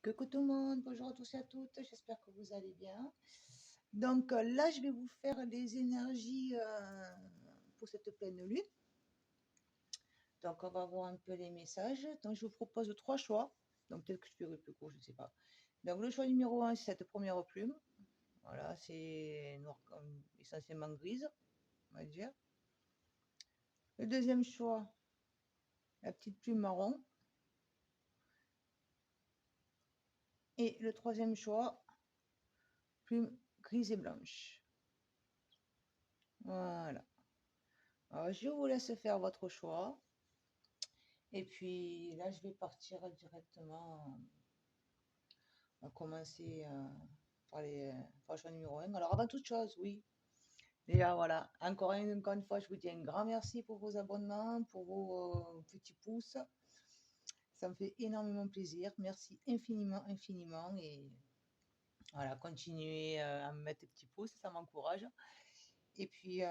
Coucou tout le monde, bonjour à tous et à toutes, j'espère que vous allez bien. Donc là, je vais vous faire les énergies pour cette pleine lune. Donc on va voir un peu les messages. Donc je vous propose trois choix. Donc peut-être que je ferai plus court, je ne sais pas. Donc le choix numéro 1, c'est cette première plume. Voilà, c'est noir, essentiellement grise, on va dire. Le deuxième choix, la petite plume marron. Et le troisième choix, plume grise et blanche. Voilà. Alors, je vous laisse faire votre choix. Et puis là, je vais partir directement. On va commencer par le choix numéro 1. Alors, avant toute chose, oui. Déjà, voilà. Encore une fois, je vous dis un grand merci pour vos abonnements, pour vos petits pouces. Ça me fait énormément plaisir. Merci infiniment, infiniment. Et voilà, continuez à me mettre des petits pouces, ça m'encourage. Et puis,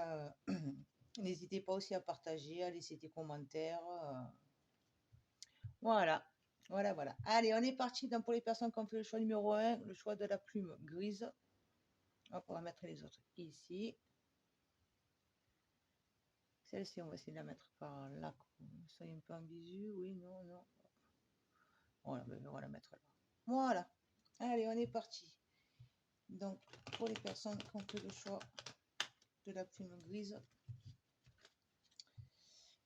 n'hésitez pas aussi à partager, à laisser des commentaires. Voilà, voilà. Allez, on est parti. Donc, pour les personnes qui ont fait le choix numéro 1, le choix de la plume grise. Hop, on va mettre les autres ici. Celle-ci, on va essayer de la mettre par là. Soyez un peu en visu. Oui, non, non. Voilà, on va la mettre là. Voilà. Allez, on est parti. Donc, pour les personnes qui ont fait le choix de la plume grise,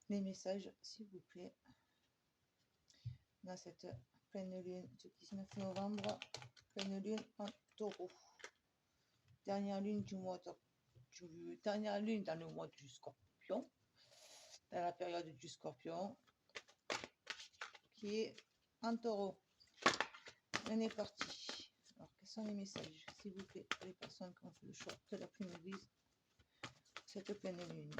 les messages, s'il vous plaît. Dans cette pleine lune du 19 novembre, pleine lune en taureau. Dernière lune du mois dernière lune dans le mois du scorpion, dans la période du scorpion, qui est en taureau. On est parti. Alors, quels sont les messages, s'il vous plaît, pour les personnes qui ont fait le choix de la plume grise, cette pleine lune?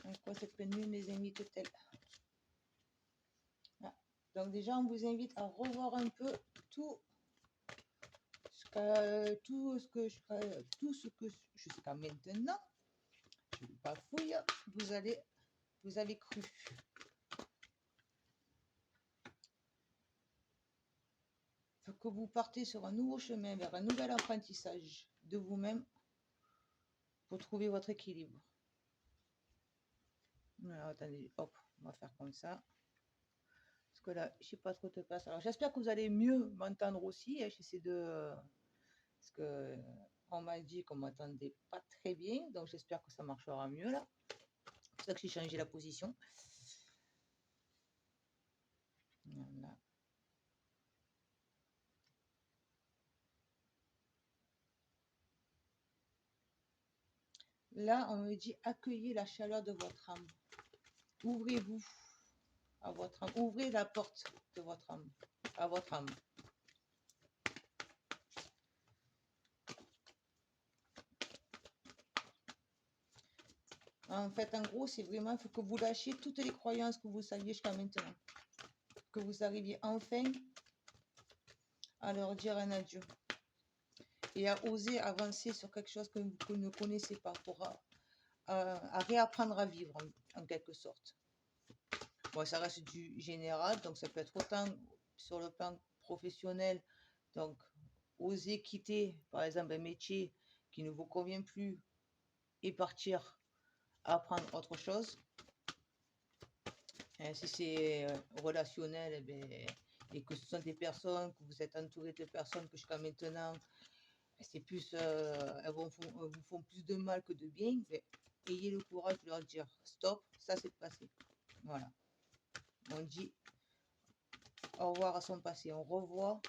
À quoi cette pleine lune les invite-t-elle? Ah. Donc déjà, on vous invite à revoir un peu tout ce que jusqu'à maintenant, je ne pas fouille, vous avez cru. Faut que vous partez sur un nouveau chemin, vers un nouvel apprentissage de vous-même pour trouver votre équilibre. Alors, attendez, hop, on va faire comme ça. Parce que là, je sais pas trop de place. Alors, j'espère que vous allez mieux m'entendre aussi. Hein. J'essaie de... Parce que on m'a dit qu'on m'entendait pas très bien. Donc, j'espère que ça marchera mieux là. C'est pour ça que j'ai changé la position. Voilà. Là, on me dit accueillez la chaleur de votre âme. Ouvrez-vous à votre âme. Ouvrez la porte de votre âme, à votre âme. En fait, en gros, c'est vraiment, il faut que vous lâchiez toutes les croyances que vous saviez jusqu'à maintenant. Que vous arriviez enfin à leur dire un adieu. Et à oser avancer sur quelque chose que vous ne connaissez pas pour à réapprendre à vivre en quelque sorte. Bon, ça reste du général, donc ça peut être autant sur le plan professionnel, donc oser quitter par exemple un métier qui ne vous convient plus et partir apprendre autre chose. Si c'est relationnel, et que ce sont des personnes, que vous êtes entouré de personnes que jusqu'à maintenant, c'est plus, elles vous font plus de mal que de bien, ayez le courage de leur dire stop, ça c'est passé. Voilà. On dit au revoir à son passé, on revoit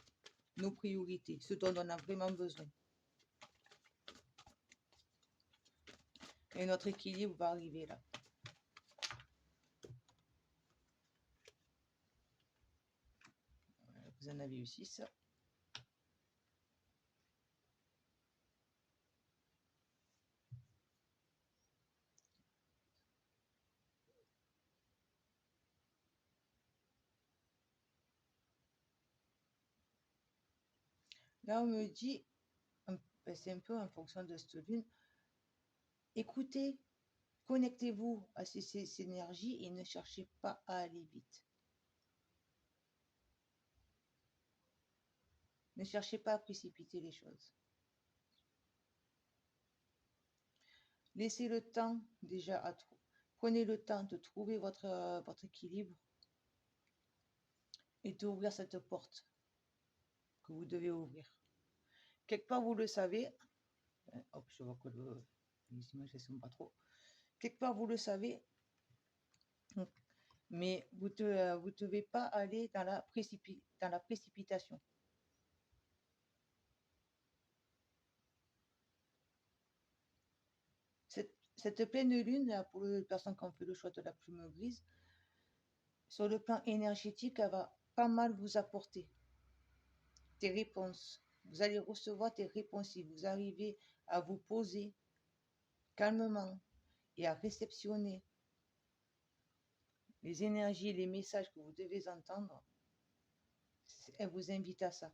nos priorités, ce dont on a vraiment besoin. Et notre équilibre va arriver là. Vous en avez eu 6. Là, on me dit, c'est un peu en fonction de cette lune, écoutez, connectez-vous à ces énergies et ne cherchez pas à aller vite. Ne cherchez pas à précipiter les choses. Laissez le temps déjà à prenez le temps de trouver votre équilibre et d'ouvrir cette porte que vous devez ouvrir. Quelque part, vous le savez. Hop, je vois que les images ne sont pas trop. Quelque part, vous le savez, mais vous ne devez pas aller dans la précipitation. Cette pleine lune, là, pour les personnes qui ont fait le choix de la plume grise, sur le plan énergétique, elle va pas mal vous apporter des réponses. Vous allez recevoir des réponses si vous arrivez à vous poser calmement et à réceptionner les énergies, les messages que vous devez entendre. Elle vous invite à ça.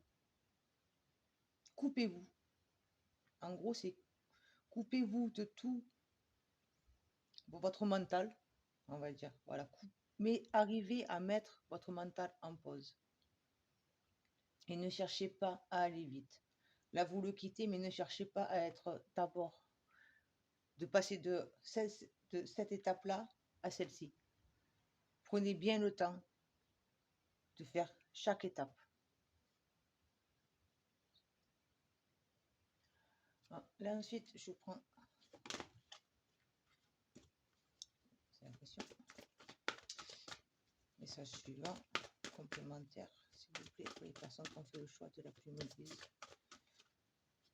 Coupez-vous. En gros, c'est coupez-vous de tout votre mental, on va dire. Voilà. Mais arrivez à mettre votre mental en pause. Et ne cherchez pas à aller vite. Là, vous le quittez, mais ne cherchez pas à être d'abord, de passer de cette étape-là à celle-ci. Prenez bien le temps de faire chaque étape. Là, ensuite, je prends l'impression. Message suivant, complémentaire, s'il vous plaît, pour les personnes qui ont fait le choix de la plume grise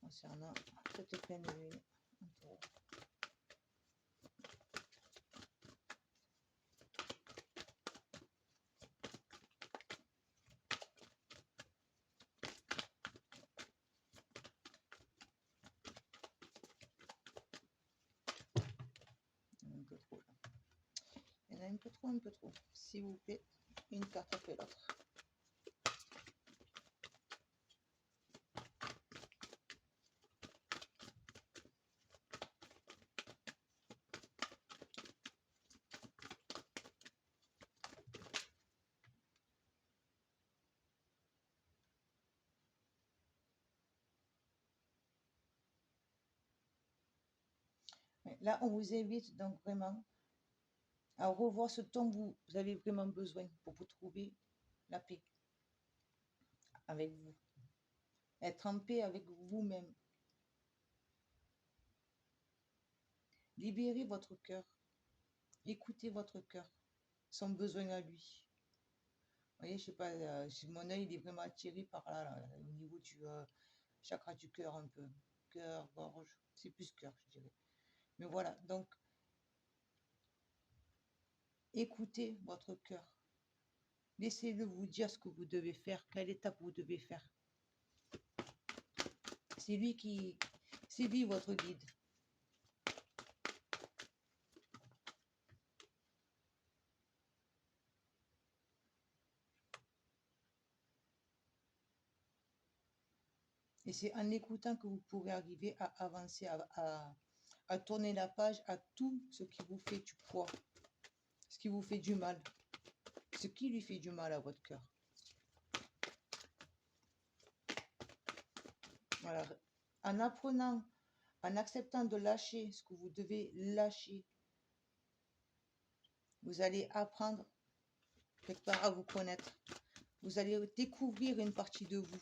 concernant cette pleine lune en taureau. Un peu trop là. Il y en a un peu trop. S'il vous plaît, une carte après l'autre. Là, on vous invite donc vraiment à revoir ce dont vous avez vraiment besoin pour vous trouver la paix avec vous. Être en paix avec vous-même. Libérez votre cœur. Écoutez votre cœur, son besoin à lui. Vous voyez, je sais pas, mon œil il est vraiment attiré par là, au niveau du chakra du cœur un peu. Cœur, gorge, c'est plus cœur, je dirais. Mais voilà, donc écoutez votre cœur. Laissez-le vous dire ce que vous devez faire, quelle étape vous devez faire. C'est lui votre guide. Et c'est en écoutant que vous pourrez arriver à avancer, à tourner la page à tout ce qui vous fait du poids, ce qui vous fait du mal, ce qui lui fait du mal à votre cœur. Voilà. En apprenant, en acceptant de lâcher ce que vous devez lâcher, vous allez apprendre quelque part à vous connaître. Vous allez découvrir une partie de vous.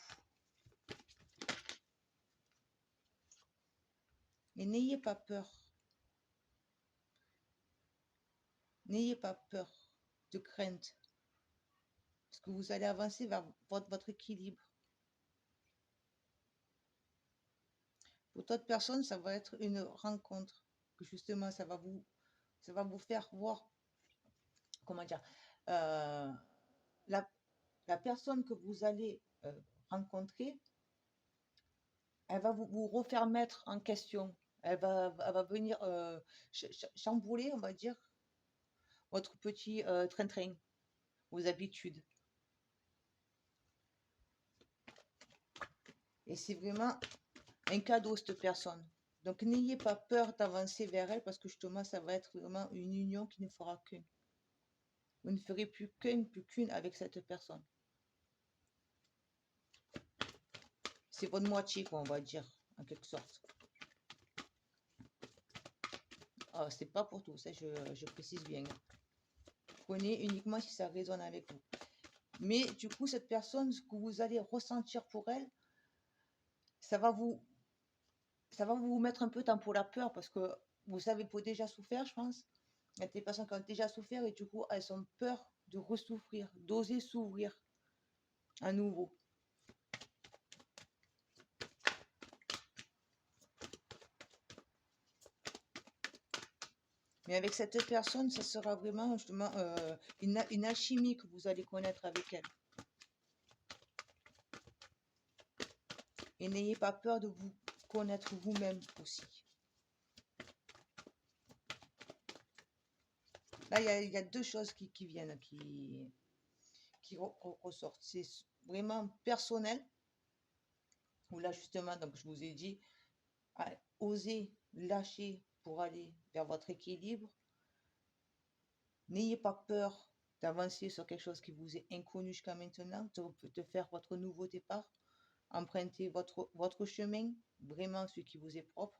Et n'ayez pas peur. N'ayez pas peur de crainte. Parce que vous allez avancer vers votre équilibre. Pour d'autres personnes, ça va être une rencontre. Que justement, ça va vous faire voir, comment dire, la personne que vous allez rencontrer, elle va vous refaire mettre en question. Elle va venir chambouler, on va dire, votre petit train-train, vos habitudes. Et c'est vraiment un cadeau, cette personne. Donc, n'ayez pas peur d'avancer vers elle parce que justement, ça va être vraiment une union qui ne fera qu'une. Vous ne ferez plus qu'une avec cette personne. C'est votre moitié, quoi, on va dire, en quelque sorte. Ah, c'est pas pour tout, ça je précise bien. Prenez uniquement si ça résonne avec vous. Mais du coup, cette personne, ce que vous allez ressentir pour elle, ça va vous mettre un peu temps pour la peur parce que vous avez déjà souffert, je pense. Il y a des personnes qui ont déjà souffert et du coup, elles ont peur de ressouffrir, d'oser s'ouvrir à nouveau. Mais avec cette personne, ça sera vraiment justement une alchimie que vous allez connaître avec elle. Et n'ayez pas peur de vous connaître vous-même aussi. Là, il y a deux choses qui viennent, qui ressortent. C'est vraiment personnel, où là, justement, donc je vous ai dit, osez lâcher pour aller vers votre équilibre. N'ayez pas peur d'avancer sur quelque chose qui vous est inconnu jusqu'à maintenant, de faire votre nouveau départ, emprunter votre chemin, vraiment celui qui vous est propre.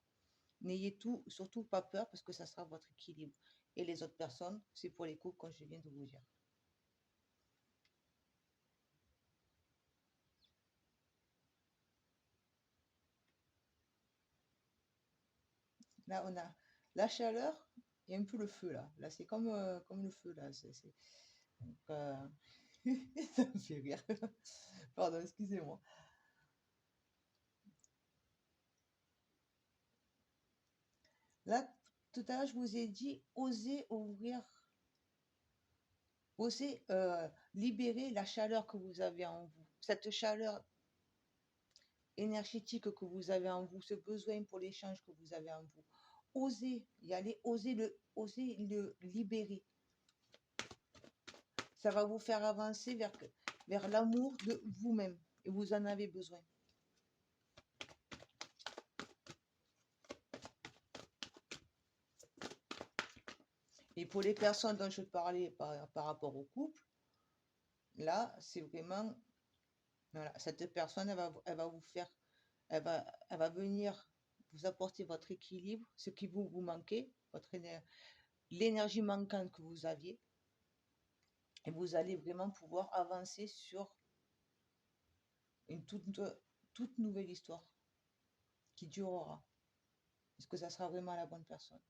N'ayez surtout pas peur parce que ça sera votre équilibre. Et les autres personnes, c'est pour les couples, comme je viens de vous dire. Là, on a la chaleur et un peu le feu, là. Là, c'est comme le feu, là. Donc, ça me fait rire. Pardon, excusez-moi. Là, tout à l'heure, je vous ai dit, osez osez libérer la chaleur que vous avez en vous. Cette chaleur énergétique que vous avez en vous, ce besoin pour l'échange que vous avez en vous. Osez y aller, osez le libérer. Ça va vous faire avancer vers l'amour de vous-même. Et vous en avez besoin. Et pour les personnes dont je parlais par rapport au couple, là, c'est vraiment, voilà, cette personne, elle va vous faire, elle va venir vous apporter votre équilibre, ce qui vous manquait, l'énergie manquante que vous aviez. Et vous allez vraiment pouvoir avancer sur une toute nouvelle histoire qui durera. Est-ce que ça sera vraiment la bonne personne?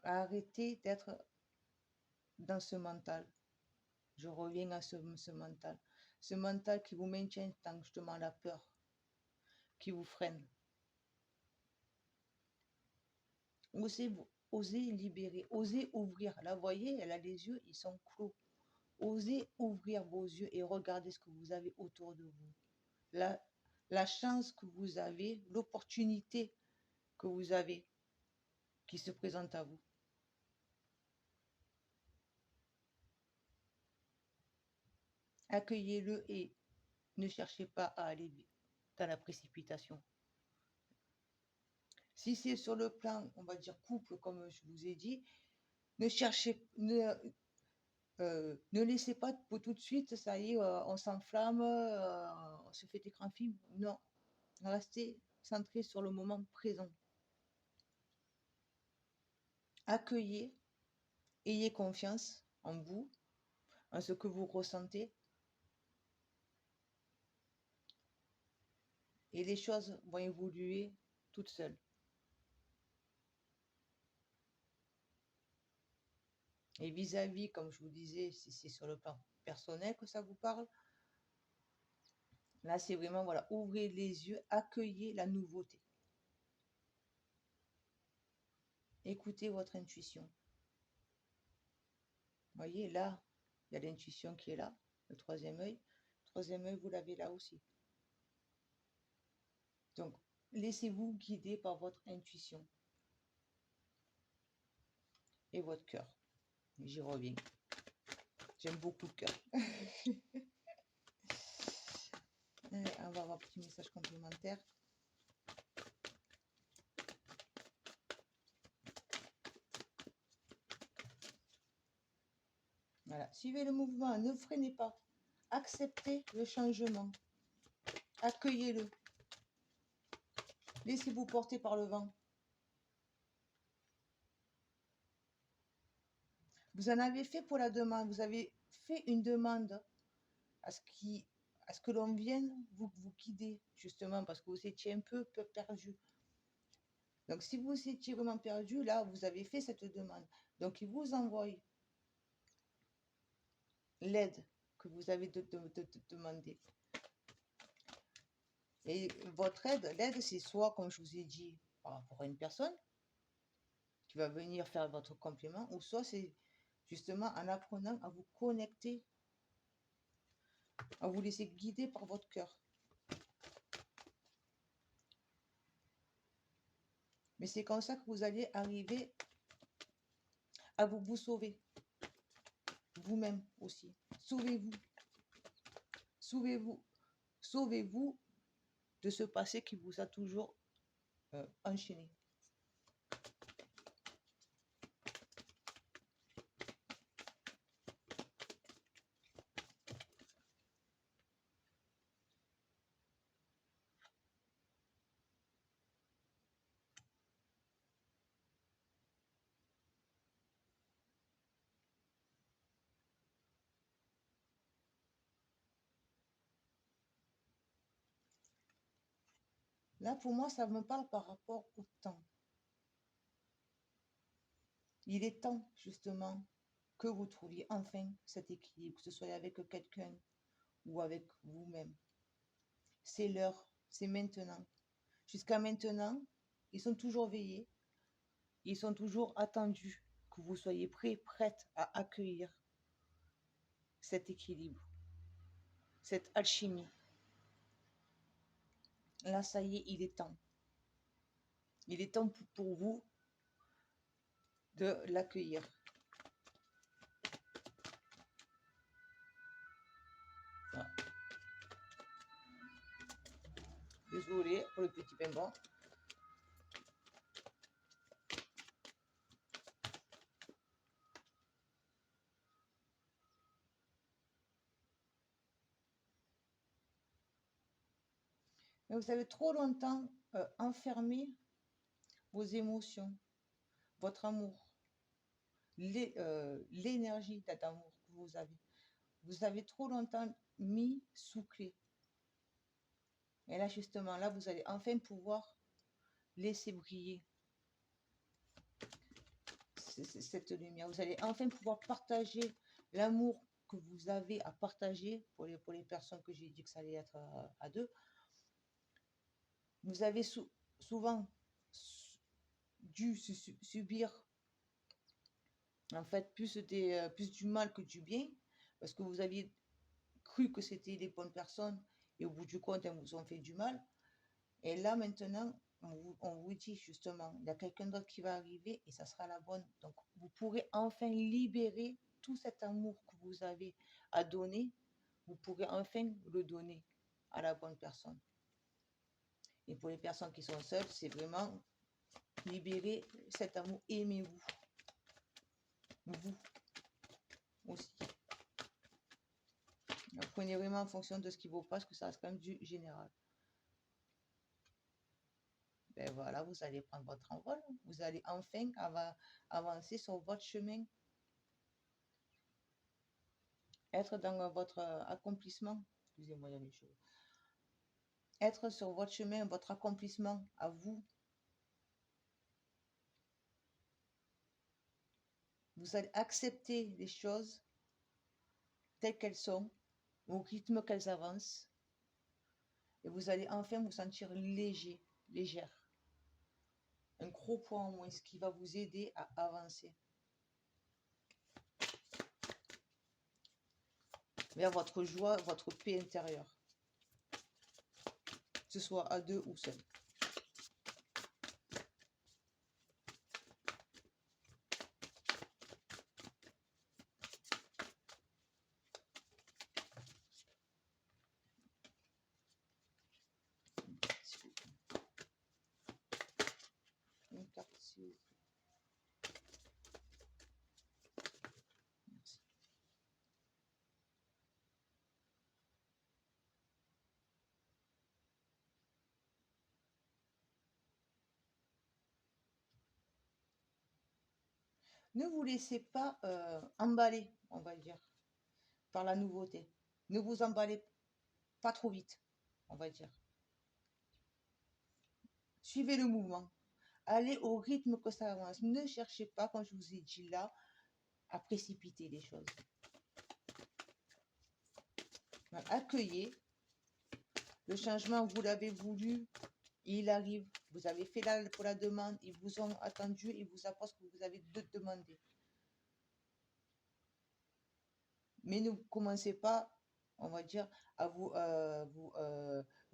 Arrêtez d'être dans ce mental. Je reviens à ce mental. Ce mental qui vous maintient dans justement la peur, qui vous freine. Osez libérer, osez ouvrir. Là, vous voyez, elle a les yeux, ils sont clos. Osez ouvrir vos yeux et regardez ce que vous avez autour de vous. La chance que vous avez, l'opportunité que vous avez qui se présente à vous. Accueillez-le et ne cherchez pas à aller dans la précipitation. Si c'est sur le plan, on va dire couple, comme je vous ai dit, ne laissez pas pour tout de suite, ça y est, on s'enflamme, on se fait écran film. Non, restez centré sur le moment présent. Accueillez, ayez confiance en vous, en ce que vous ressentez. Et les choses vont évoluer toutes seules. Et vis-à-vis, comme je vous disais, si c'est sur le plan personnel que ça vous parle, là c'est vraiment, voilà, ouvrez les yeux, accueillez la nouveauté. Écoutez votre intuition. Voyez, là, il y a l'intuition qui est là, le troisième œil. Le troisième œil, vous l'avez là aussi. Donc, laissez-vous guider par votre intuition et votre cœur. J'y reviens. J'aime beaucoup le cœur. On va avoir un petit message complémentaire. Voilà. Suivez le mouvement, ne freinez pas. Acceptez le changement. Accueillez-le. Laissez-vous porter par le vent. Vous en avez fait pour la demande. Vous avez fait une demande à ce que l'on vienne vous guider, justement, parce que vous étiez un peu perdu. Donc, si vous étiez vraiment perdu, là, vous avez fait cette demande. Donc, il vous envoie l'aide que vous avez demandé. Et votre l'aide, c'est soit, comme je vous ai dit, par rapport à une personne qui va venir faire votre complément, ou soit c'est justement en apprenant à vous connecter, à vous laisser guider par votre cœur. Mais c'est comme ça que vous allez arriver à vous sauver. Vous-même aussi. Sauvez-vous. Sauvez-vous. Sauvez-vous de ce passé qui vous a toujours enchaîné. Là, pour moi, ça me parle par rapport au temps. Il est temps, justement, que vous trouviez enfin cet équilibre, que ce soit avec quelqu'un ou avec vous-même. C'est l'heure, c'est maintenant. Jusqu'à maintenant, ils sont toujours veillés, ils sont toujours attendus que vous soyez prêts, prête à accueillir cet équilibre, cette alchimie. Là, ça y est, il est temps. Il est temps pour vous de l'accueillir. Voilà. Désolée pour le petit pimpon. Mais vous avez trop longtemps enfermé vos émotions, votre amour, l'énergie d'amour que vous avez. Vous avez trop longtemps mis sous clé. Et là, justement, là, vous allez enfin pouvoir laisser briller cette lumière. Vous allez enfin pouvoir partager l'amour que vous avez à partager pour les personnes que j'ai dit que ça allait être à deux. Vous avez souvent dû subir en fait plus du mal que du bien parce que vous aviez cru que c'était les bonnes personnes et au bout du compte, elles vous ont fait du mal. Et là, maintenant, on vous dit justement, il y a quelqu'un d'autre qui va arriver et ça sera la bonne. Donc, vous pourrez enfin libérer tout cet amour que vous avez à donner. Vous pourrez enfin le donner à la bonne personne. Et pour les personnes qui sont seules, c'est vraiment libérer cet amour. Aimez-vous. Vous aussi. Donc, prenez vraiment en fonction de ce qui vous passe, que ça reste quand même du général. Ben voilà, vous allez prendre votre envol. Vous allez enfin avancer sur votre chemin. Être dans votre accomplissement. Excusez-moi, il y a des choses. Être sur votre chemin, votre accomplissement à vous. Vous allez accepter les choses telles qu'elles sont, au rythme qu'elles avancent. Et vous allez enfin vous sentir léger, légère. Un gros poids en moins, ce qui va vous aider à avancer vers votre joie, votre paix intérieure, que ce soit à deux ou seul. s'il vous plaît. Merci. Ne vous laissez pas emballer, on va dire, par la nouveauté. Ne vous emballez pas trop vite, on va dire. Suivez le mouvement. Allez au rythme que ça avance. Ne cherchez pas, comme je vous ai dit là, à précipiter les choses. Accueillez le changement, vous l'avez voulu, il arrive. Vous avez fait pour la demande, ils vous ont attendu, ils vous apportent ce que vous avez demandé. Mais ne commencez pas, on va dire, à vous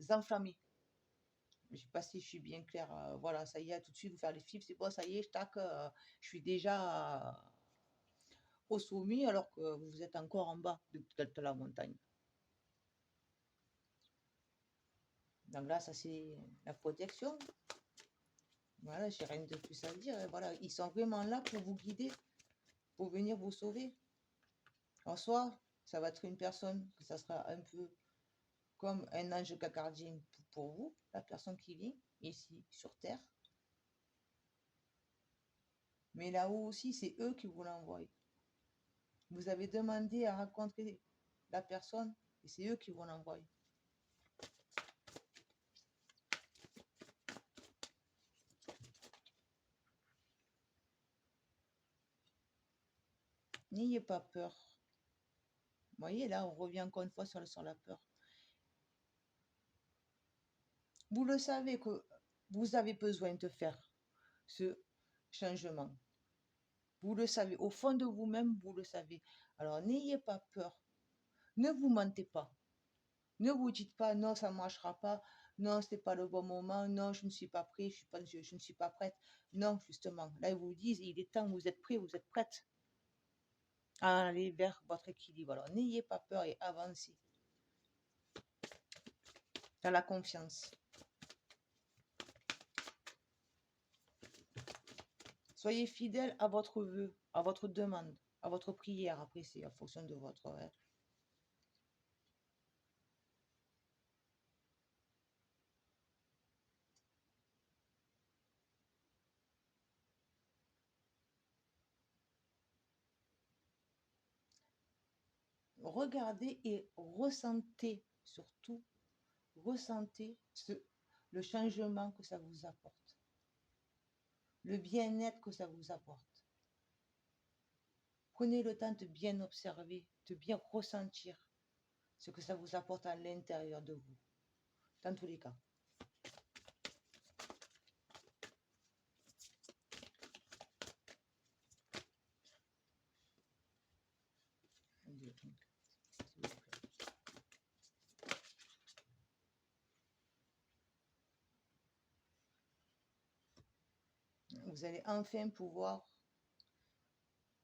enflammer. Je ne sais pas si je suis bien claire. Voilà, ça y est, tout de suite, vous faire les flips, c'est bon, ça y est, tac, je suis déjà au sommet alors que vous êtes encore en bas de la montagne. Donc là, ça c'est la protection. Voilà, j'ai rien de plus à dire. Voilà, ils sont vraiment là pour vous guider, pour venir vous sauver. En soi, ça va être une personne que ça sera un peu comme un ange gardien pour vous, la personne qui vit ici sur Terre. Mais là-haut aussi, c'est eux qui vous l'envoient. Vous avez demandé à rencontrer la personne et c'est eux qui vous l'envoient. N'ayez pas peur. Vous voyez, là, on revient encore une fois sur la peur. Vous le savez que vous avez besoin de faire ce changement. Vous le savez, au fond de vous-même, vous le savez. Alors, n'ayez pas peur. Ne vous mentez pas. Ne vous dites pas, non, ça ne marchera pas. Non, ce n'est pas le bon moment. Non, je ne suis pas prêt. Je ne suis pas prête. Non, justement. Là, ils vous disent, il est temps, vous êtes prêts, vous êtes prête à aller vers votre équilibre. Alors, n'ayez pas peur et avancez. Dans la confiance. Soyez fidèle à votre vœu, à votre demande, à votre prière. Après, c'est en fonction de votre... Regardez et ressentez, surtout, ressentez le changement que ça vous apporte, le bien-être que ça vous apporte. Prenez le temps de bien observer, de bien ressentir ce que ça vous apporte à l'intérieur de vous, dans tous les cas. Vous allez enfin pouvoir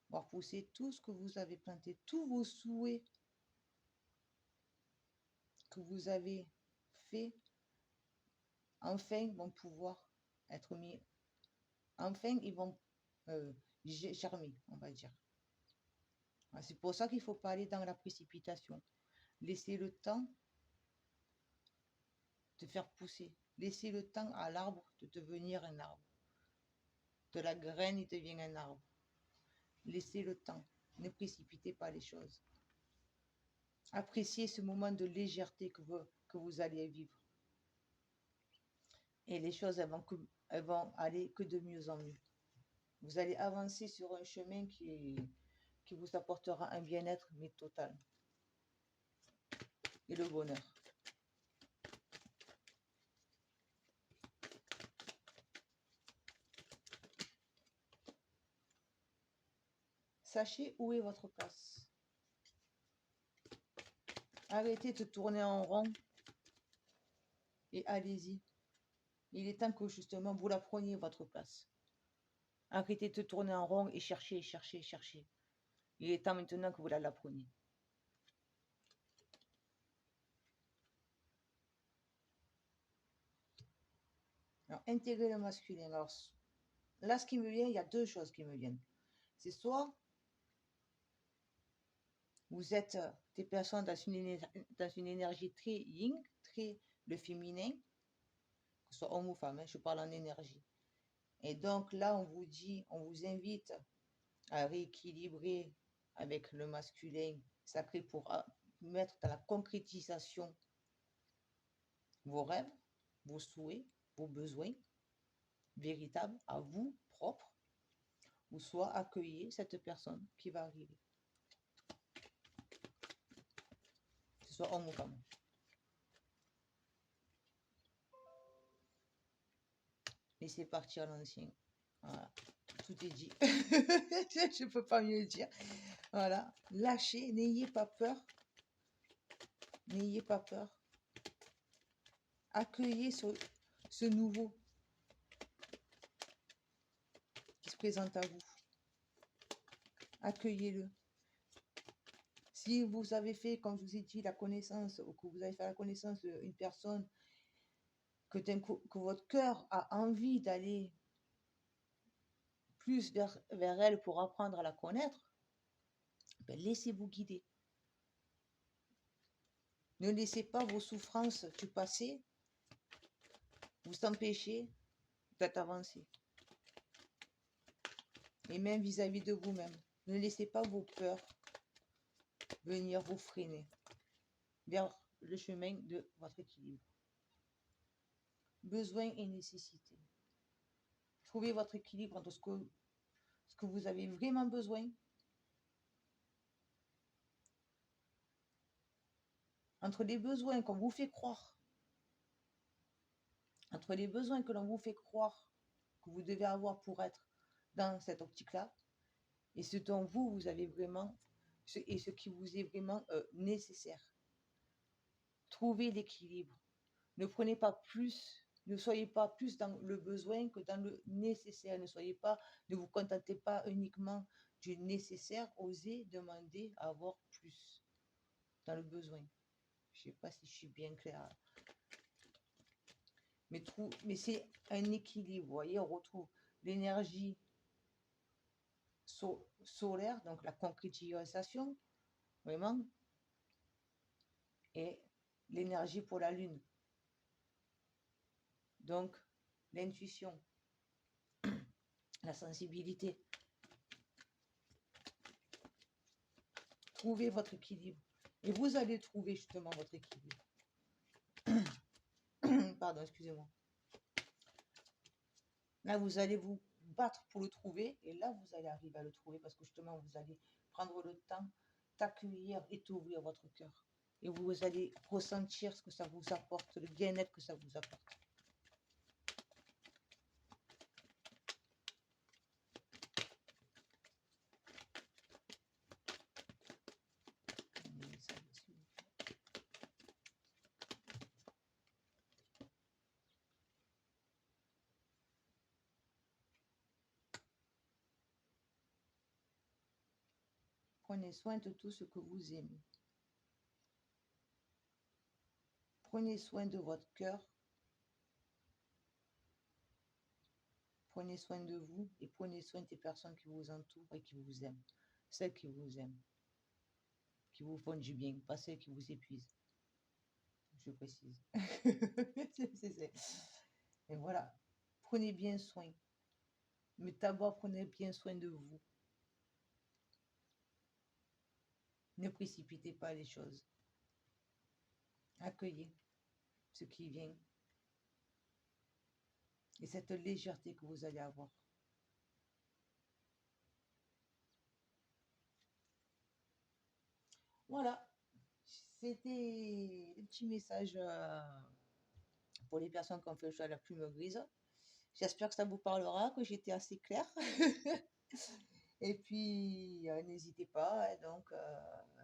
voir pousser tout ce que vous avez planté, tous vos souhaits que vous avez faits, enfin vont pouvoir être mis, enfin ils vont germer, on va dire. C'est pour ça qu'il ne faut pas aller dans la précipitation. Laissez le temps de faire pousser. Laissez le temps à l'arbre de devenir un arbre. De la graine, il devient un arbre. Laissez le temps. Ne précipitez pas les choses. Appréciez ce moment de légèreté que vous allez vivre. Et les choses, elles vont aller que de mieux en mieux. Vous allez avancer sur un chemin qui vous apportera un bien-être, mais total. Et le bonheur. Sachez où est votre place. Arrêtez de tourner en rond et allez-y. Il est temps que justement vous la preniez votre place. Arrêtez de tourner en rond et cherchez, cherchez, cherchez. Il est temps maintenant que vous la preniez. Alors, intégrer le masculin. Alors, là, ce qui me vient, il y a deux choses qui me viennent. C'est soit vous êtes des personnes dans une énergie très yin, très le féminin, que ce soit homme ou femme, hein, je parle en énergie. Et donc là, on vous dit, on vous invite à rééquilibrer avec le masculin sacré pour mettre dans la concrétisation vos rêves, vos souhaits, vos besoins véritables à vous, propres, ou soit accueillir cette personne qui va arriver, que ce soit homme ou femme. Laissez partir l'ancien. Voilà, tout est dit. Je ne peux pas mieux dire. Voilà, lâchez, n'ayez pas peur. N'ayez pas peur. Accueillez ce nouveau qui se présente à vous. Accueillez-le. Si vous avez fait, comme je vous ai dit, la connaissance, ou que vous avez fait la connaissance d'une personne, que votre cœur a envie d'aller plus vers elle pour apprendre à la connaître, ben laissez-vous guider. Ne laissez pas vos souffrances du passé vous empêcher d'avancer. Et même vis-à-vis de vous-même. Ne laissez pas vos peurs venir vous freiner vers le chemin de votre équilibre. Besoin et nécessité. Trouvez votre équilibre entre ce que vous avez vraiment besoin, entre les besoins qu'on vous fait croire, entre les besoins que l'on vous fait croire que vous devez avoir pour être dans cette optique-là, et ce dont vous avez vraiment, et ce qui vous est vraiment nécessaire. Trouvez l'équilibre. Ne prenez pas plus, ne soyez pas plus dans le besoin que dans le nécessaire. Ne vous contentez pas uniquement du nécessaire. Osez demander à avoir plus dans le besoin. Je ne sais pas si je suis bien claire. Mais c'est un équilibre. Vous voyez, on retrouve l'énergie solaire, donc la concrétisation, vraiment, et l'énergie pour la lune. Donc, l'intuition, la sensibilité. Trouvez votre équilibre. Et vous allez trouver justement votre équilibre. Pardon, excusez-moi. Là, vous allez vous battre pour le trouver. Et là, vous allez arriver à le trouver parce que justement, vous allez prendre le temps d'accueillir et d'ouvrir votre cœur. Et vous allez ressentir ce que ça vous apporte, le bien-être que ça vous apporte. Prenez soin de tout ce que vous aimez. Prenez soin de votre cœur. Prenez soin de vous et prenez soin des personnes qui vous entourent et qui vous aiment. Celles qui vous aiment, qui vous font du bien, pas celles qui vous épuisent. Je précise. Et voilà, prenez bien soin. Mais d'abord, prenez bien soin de vous. Ne précipitez pas les choses. Accueillez ce qui vient. Et cette légèreté que vous allez avoir. Voilà. C'était le petit message pour les personnes qui ont fait le choix de la plume grise. J'espère que ça vous parlera, que j'étais assez claire. Et puis, n'hésitez pas. Hein, donc,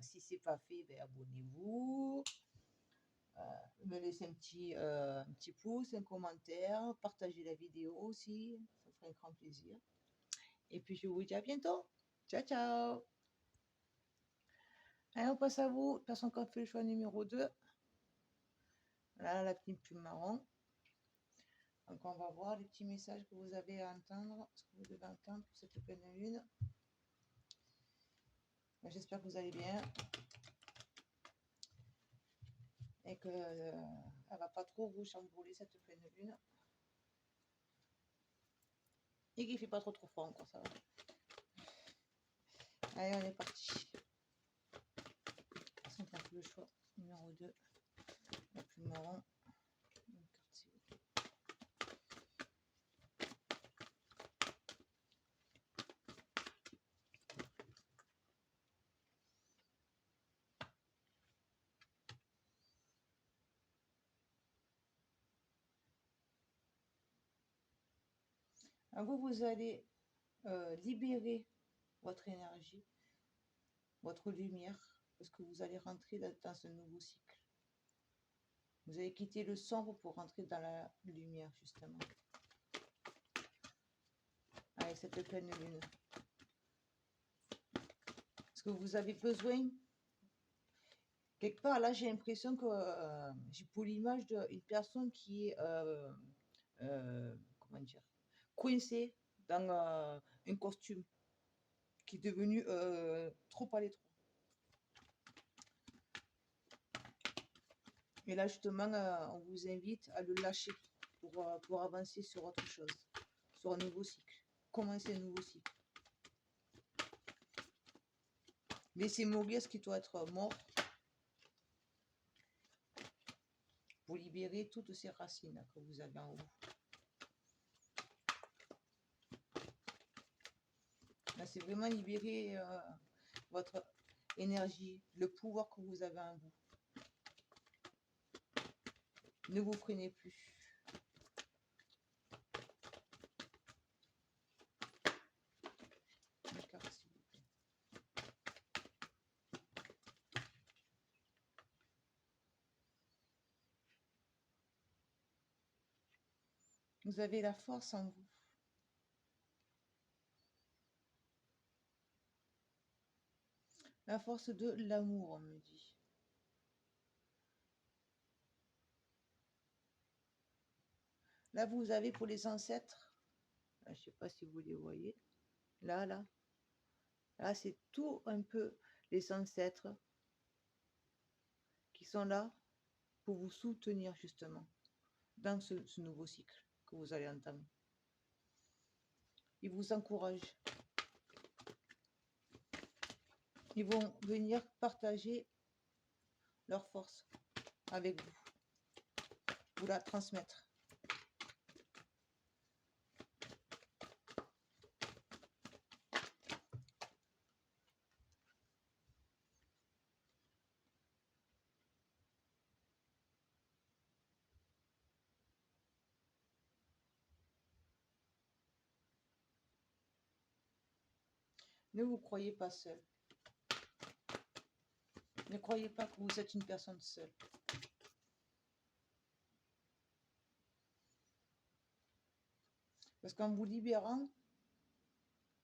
si ce n'est pas fait, ben, abonnez-vous. Me laissez un petit pouce, un commentaire. Partagez la vidéo aussi. Ça ferait un grand plaisir. Et puis, je vous dis à bientôt. Ciao, ciao. Allez, on passe à vous. Personne qui a fait le choix numéro 2. Là, la petite plume marron. Donc on va voir les petits messages que vous avez à entendre, ce que vous devez entendre pour cette pleine lune. J'espère que vous allez bien et que elle va pas trop vous chambouler cette pleine lune et qu'il fait pas trop froid encore, ça va. Allez, on est parti. On fait le choix numéro 2, la plus marron. Vous allez libérer votre énergie, votre lumière, parce que vous allez rentrer dans ce nouveau cycle. Vous allez quitter le sombre pour rentrer dans la lumière, justement. Avec cette pleine lune. Parce que vous avez besoin, quelque part, là, j'ai l'impression que j'ai pour l'image d'une personne qui est, comment dire, coincée dans un costume qui est devenu trop à l'étroit. Et là, justement, on vous invite à le lâcher pour avancer sur autre chose, sur un nouveau cycle. Commencer un nouveau cycle. Laissez mourir ce qui doit être mort pour libérer toutes ces racines que vous avez en vous. Là, c'est vraiment libérer votre énergie, le pouvoir que vous avez en vous. Ne vous freinez plus. D'accord, s'il vous plaît. Vous avez la force en vous. La force de l'amour, on me dit. Là, vous avez pour les ancêtres, là, je ne sais pas si vous les voyez, là, c'est tout un peu les ancêtres qui sont là pour vous soutenir justement dans ce nouveau cycle que vous allez entamer. Ils vous encouragent. Ils vont venir partager leur force avec vous, vous la transmettre. Ne vous croyez pas seul. Ne croyez pas que vous êtes une personne seule. Parce qu'en vous libérant,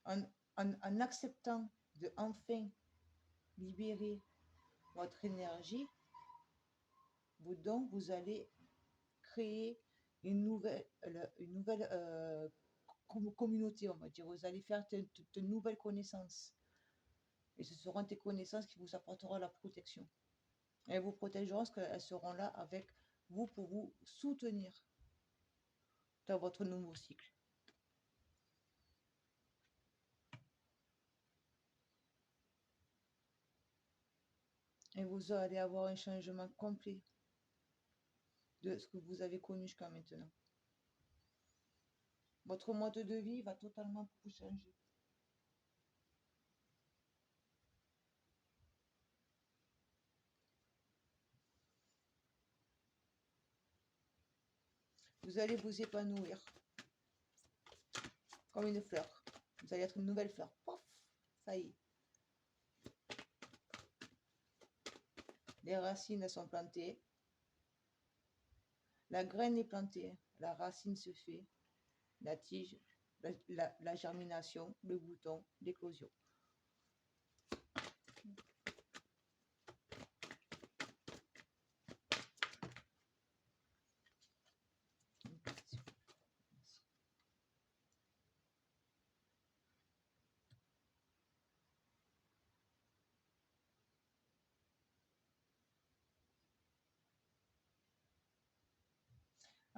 en acceptant de enfin libérer votre énergie, vous allez créer une nouvelle communauté, on va dire. Vous allez faire de nouvelles connaissances. Et ce seront des connaissances qui vous apporteront la protection. Elles vous protégeront parce qu'elles seront là avec vous pour vous soutenir dans votre nouveau cycle. Et vous allez avoir un changement complet de ce que vous avez connu jusqu'à maintenant. Votre mode de vie va totalement vous changer. Vous allez vous épanouir comme une fleur. Vous allez être une nouvelle fleur. Pof, ça y est. Les racines sont plantées. La graine est plantée. La racine se fait. La tige, la germination, le bouton, l'éclosion.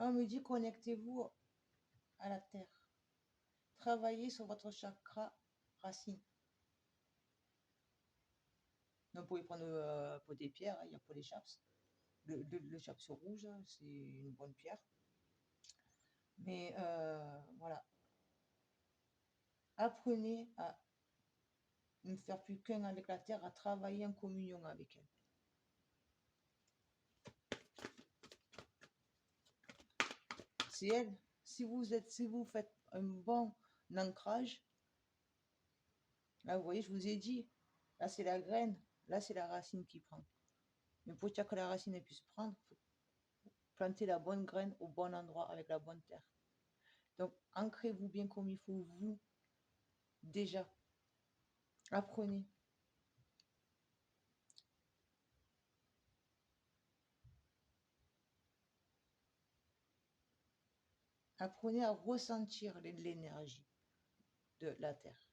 Là, on me dit connectez-vous à la terre. Travaillez sur votre chakra racine. Donc, vous pouvez prendre pour des pierres, hein, il y a pour les chaps. Le chaps rouge, hein, c'est une bonne pierre. Mais voilà. Apprenez à ne faire plus qu'un avec la terre, à travailler en communion avec elle. C'est elle. Si vous faites un bon ancrage, là vous voyez, je vous ai dit, là c'est la graine, là c'est la racine qui prend. Mais pour que la racine puisse prendre, il faut planter la bonne graine au bon endroit avec la bonne terre. Donc ancrez-vous bien comme il faut, vous, déjà. Apprenez. Apprenez à ressentir l'énergie de la terre.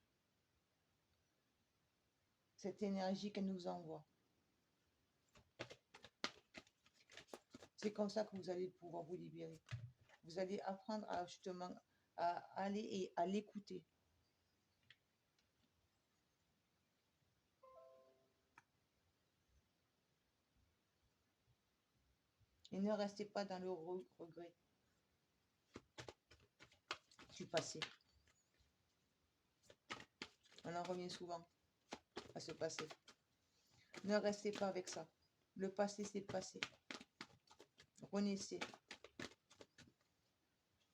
Cette énergie qu'elle nous envoie. C'est comme ça que vous allez pouvoir vous libérer. Vous allez apprendre à justement à aller et à l'écouter. Et ne restez pas dans le regret du passé. On en revient souvent à ce passé. Ne restez pas avec ça. Le passé, c'est le passé. Renaissez.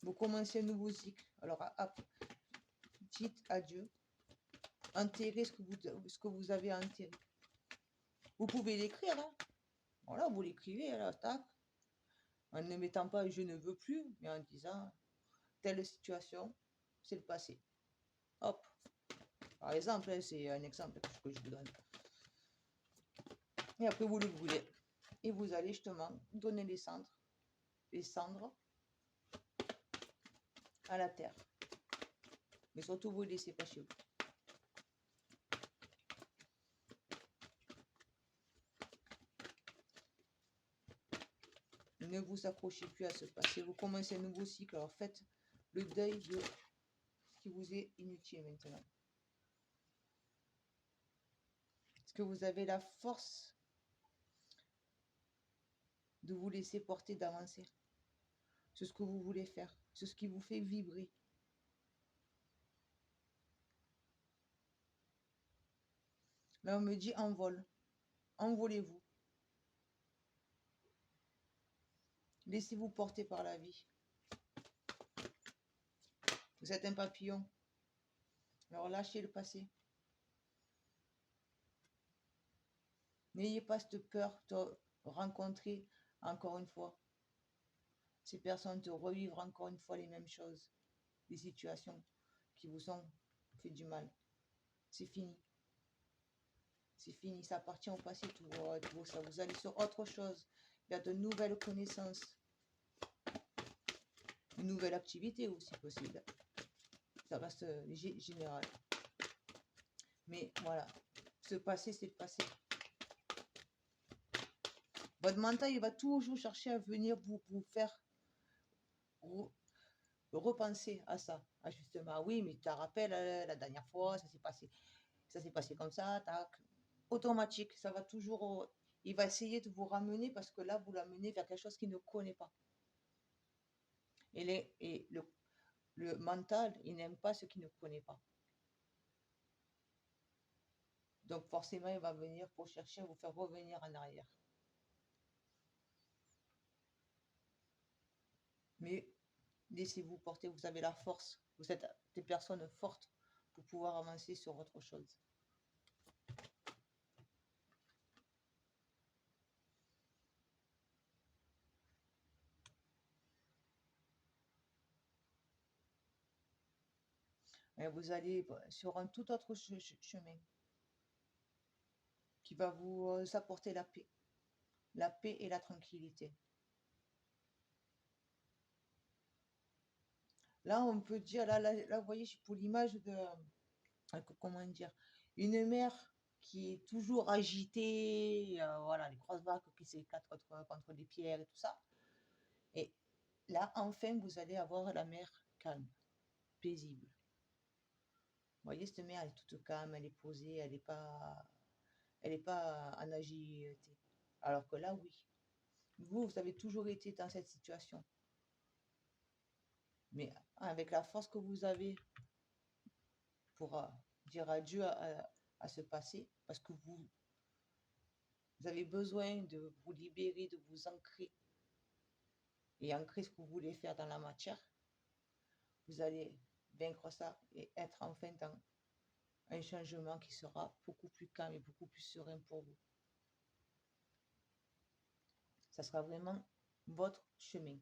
Vous commencez un nouveau cycle. Alors, dites adieu. Enterrez ce que vous avez enterré. Vous pouvez l'écrire. Hein. Voilà, vous l'écrivez, là, tac. En ne mettant pas je ne veux plus, mais en disant telle situation, c'est le passé. Hop. Par exemple, hein, c'est un exemple que je vous donne. Et après, vous le brûlez. Et vous allez justement donner les cendres à la terre. Mais surtout, vous ne laissez pas chez vous. Ne vous accrochez plus à ce passé. Vous commencez un nouveau cycle. Alors faites le deuil de ce qui vous est inutile maintenant. Est-ce que vous avez la force de vous laisser porter, d'avancer? C'est ce que vous voulez faire. C'est ce qui vous fait vibrer. Là, on me dit envol. Envolez-vous. Laissez-vous porter par la vie. Vous êtes un papillon. Alors lâchez le passé. N'ayez pas cette peur de rencontrer encore une fois ces personnes, de revivre encore une fois les mêmes choses, les situations qui vous ont fait du mal. C'est fini. C'est fini, ça appartient au passé, tout ça. Vous allez sur autre chose. Il y a de nouvelles connaissances. Une nouvelle activité aussi possible. Ça reste général. Mais voilà, ce passé, c'est le passé. Votre mental, il va toujours chercher à venir vous faire repenser à ça. Ah, justement, oui, mais tu te rappelles, la dernière fois, ça s'est passé comme ça, tac. Automatique, ça va toujours, il va essayer de vous ramener parce que là, vous l'amenez vers quelque chose qu'il ne connaît pas. Et le mental, il n'aime pas ce qu'il ne connaît pas. Donc forcément, il va venir pour chercher à vous faire revenir en arrière. Mais laissez-vous porter, vous avez la force. Vous êtes des personnes fortes pour pouvoir avancer sur autre chose. Et vous allez sur un tout autre chemin qui va vous apporter la paix et la tranquillité. Là, on peut dire, là vous voyez, pour l'image de, comment dire, une mer qui est toujours agitée, voilà, les grosses vagues qui s'éclatent contre des pierres et tout ça. Et là, enfin, vous allez avoir la mer calme, paisible. Vous voyez, cette mer, elle est toute calme, elle est posée, elle est pas en agilité. Alors que là, oui. Vous avez toujours été dans cette situation. Mais avec la force que vous avez pour dire adieu à ce passé, parce que vous avez besoin de vous libérer, de vous ancrer et ancrer ce que vous voulez faire dans la matière, vous allez vaincre ça et être enfin dans un changement qui sera beaucoup plus calme et beaucoup plus serein pour vous. Ça sera vraiment votre chemin.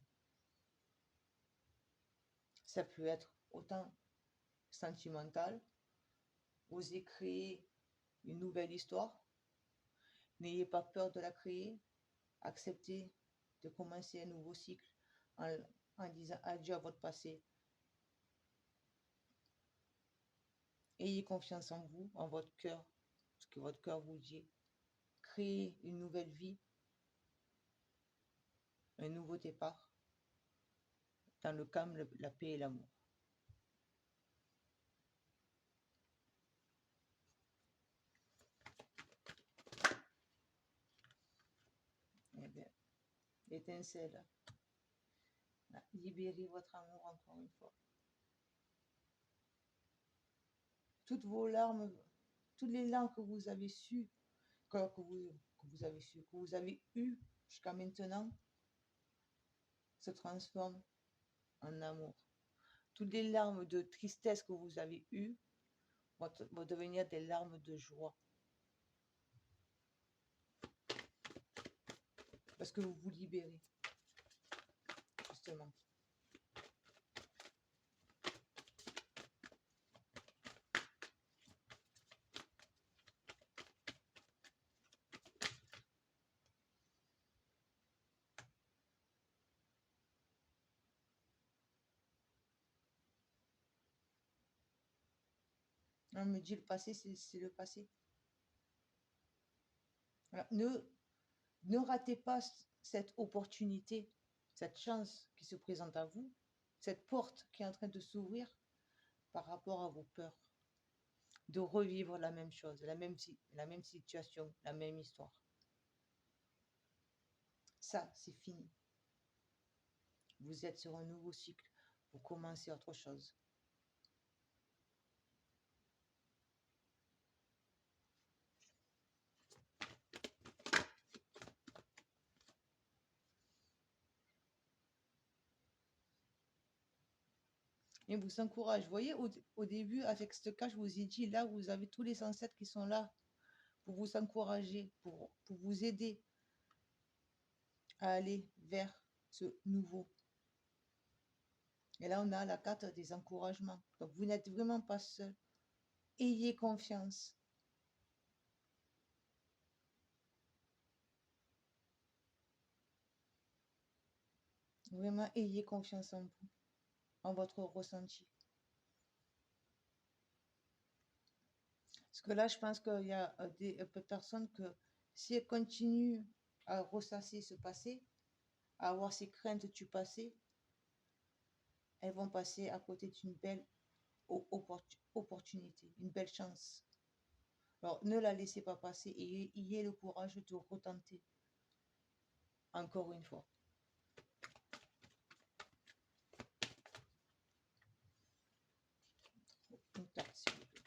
Ça peut être autant sentimental, osez créer une nouvelle histoire, n'ayez pas peur de la créer, acceptez de commencer un nouveau cycle en disant adieu à votre passé. Ayez confiance en vous, en votre cœur, ce que votre cœur vous dit. Créez une nouvelle vie, un nouveau départ, dans le calme, la paix et l'amour. Eh bien, étincelle, libérez votre amour encore une fois. Toutes vos larmes, toutes les larmes que vous avez su, que vous avez eues jusqu'à maintenant, se transforment en amour. Toutes les larmes de tristesse que vous avez eues vont devenir des larmes de joie. Parce que vous vous libérez, justement. On me dit le passé, c'est le passé. Alors, ne ratez pas cette opportunité, cette chance qui se présente à vous, cette porte qui est en train de s'ouvrir par rapport à vos peurs, de revivre la même chose, la même situation, la même histoire. Ça, c'est fini. Vous êtes sur un nouveau cycle pour commencer autre chose. Et vous encourage. Vous voyez, au début, avec ce cas, je vous ai dit, là, vous avez tous les ancêtres qui sont là pour vous encourager, pour vous aider à aller vers ce nouveau. Et là, on a la carte des encouragements. Donc, vous n'êtes vraiment pas seul. Ayez confiance. Vraiment, ayez confiance en vous, en votre ressenti. Parce que là, je pense qu'il y a des personnes que si elles continuent à ressasser ce passé, à avoir ces craintes du passé, elles vont passer à côté d'une belle opportunité, une belle chance. Alors, ne la laissez pas passer et ayez le courage de retenter encore une fois. Une carte, s'il vous plaît.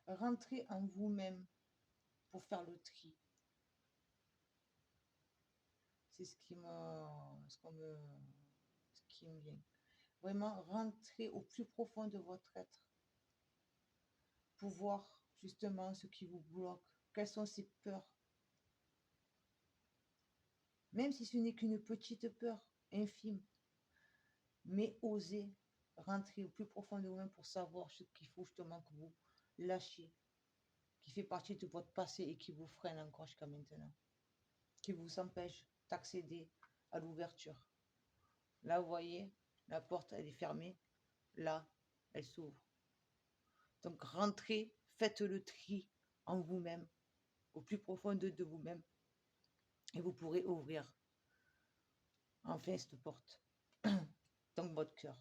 Rentrez en vous-même pour faire le tri. C'est ce qui me vient. Vraiment, rentrez au plus profond de votre être pour voir justement ce qui vous bloque, quelles sont ces peurs. Même si ce n'est qu'une petite peur infime, mais osez rentrer au plus profond de vous-même pour savoir ce qu'il faut justement que vous lâchiez, qui fait partie de votre passé et qui vous freine encore jusqu'à maintenant, qui vous empêche d'accéder à l'ouverture. Là, vous voyez, la porte, elle est fermée. Là, elle s'ouvre. Donc rentrez, faites le tri en vous-même, au plus profond de vous-même, et vous pourrez ouvrir enfin cette porte. Donc votre cœur.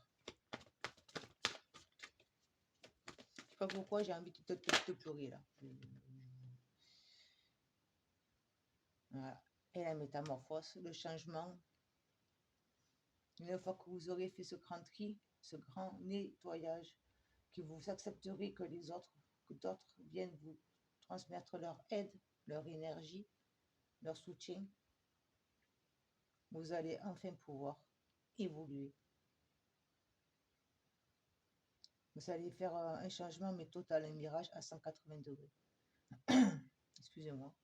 Je sais pas pourquoi j'ai envie de te pleurer là. Voilà. Et la métamorphose, le changement. Une fois que vous aurez fait ce grand tri, ce grand nettoyage, que vous accepterez que les autres, que d'autres viennent vous transmettre leur aide, leur énergie, leur soutien, vous allez enfin pouvoir évoluer. Vous allez faire un changement, mais total, un virage à 180 degrés. Excusez-moi.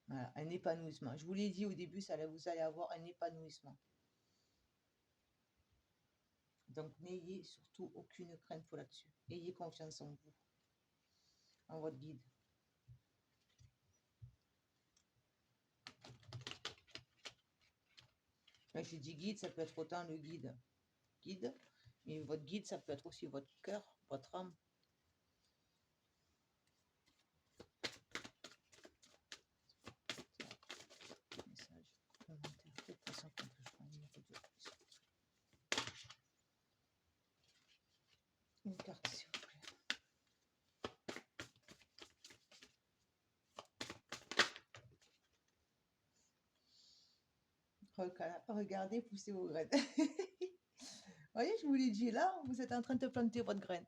Voilà, un épanouissement. Je vous l'ai dit au début, vous allez avoir un épanouissement. Donc, n'ayez surtout aucune crainte pour là-dessus. Ayez confiance en vous, en votre guide. Quand je dis guide, ça peut être autant le guide, mais votre guide, ça peut être aussi votre cœur, votre âme. Message, commentaire, faites attention quand je prends une numéro de... Une carte, s'il vous plaît. Regardez, poussez vos graines. Vous voyez, je vous l'ai dit, là, vous êtes en train de planter votre graine.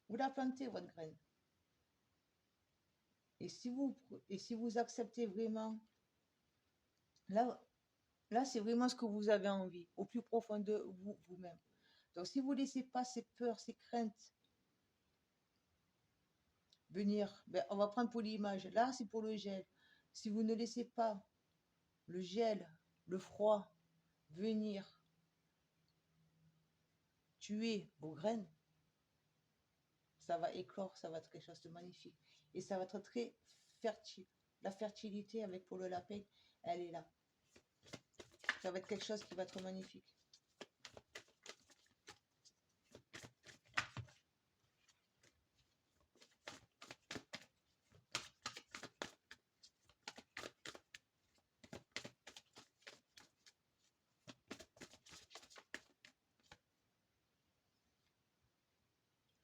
Vous la plantez, votre graine. Et si vous acceptez vraiment, là, c'est vraiment ce que vous avez envie, au plus profond de vous-même. Donc, si vous ne laissez pas ces peurs, ces craintes venir, ben, on va prendre pour l'image. Là, c'est pour le gel. Si vous ne laissez pas le gel, le froid venir tuer vos graines, ça va éclore, ça va être quelque chose de magnifique. Et ça va être très fertile. La fertilité avec pour le lapin, elle est là. Ça va être quelque chose qui va être magnifique.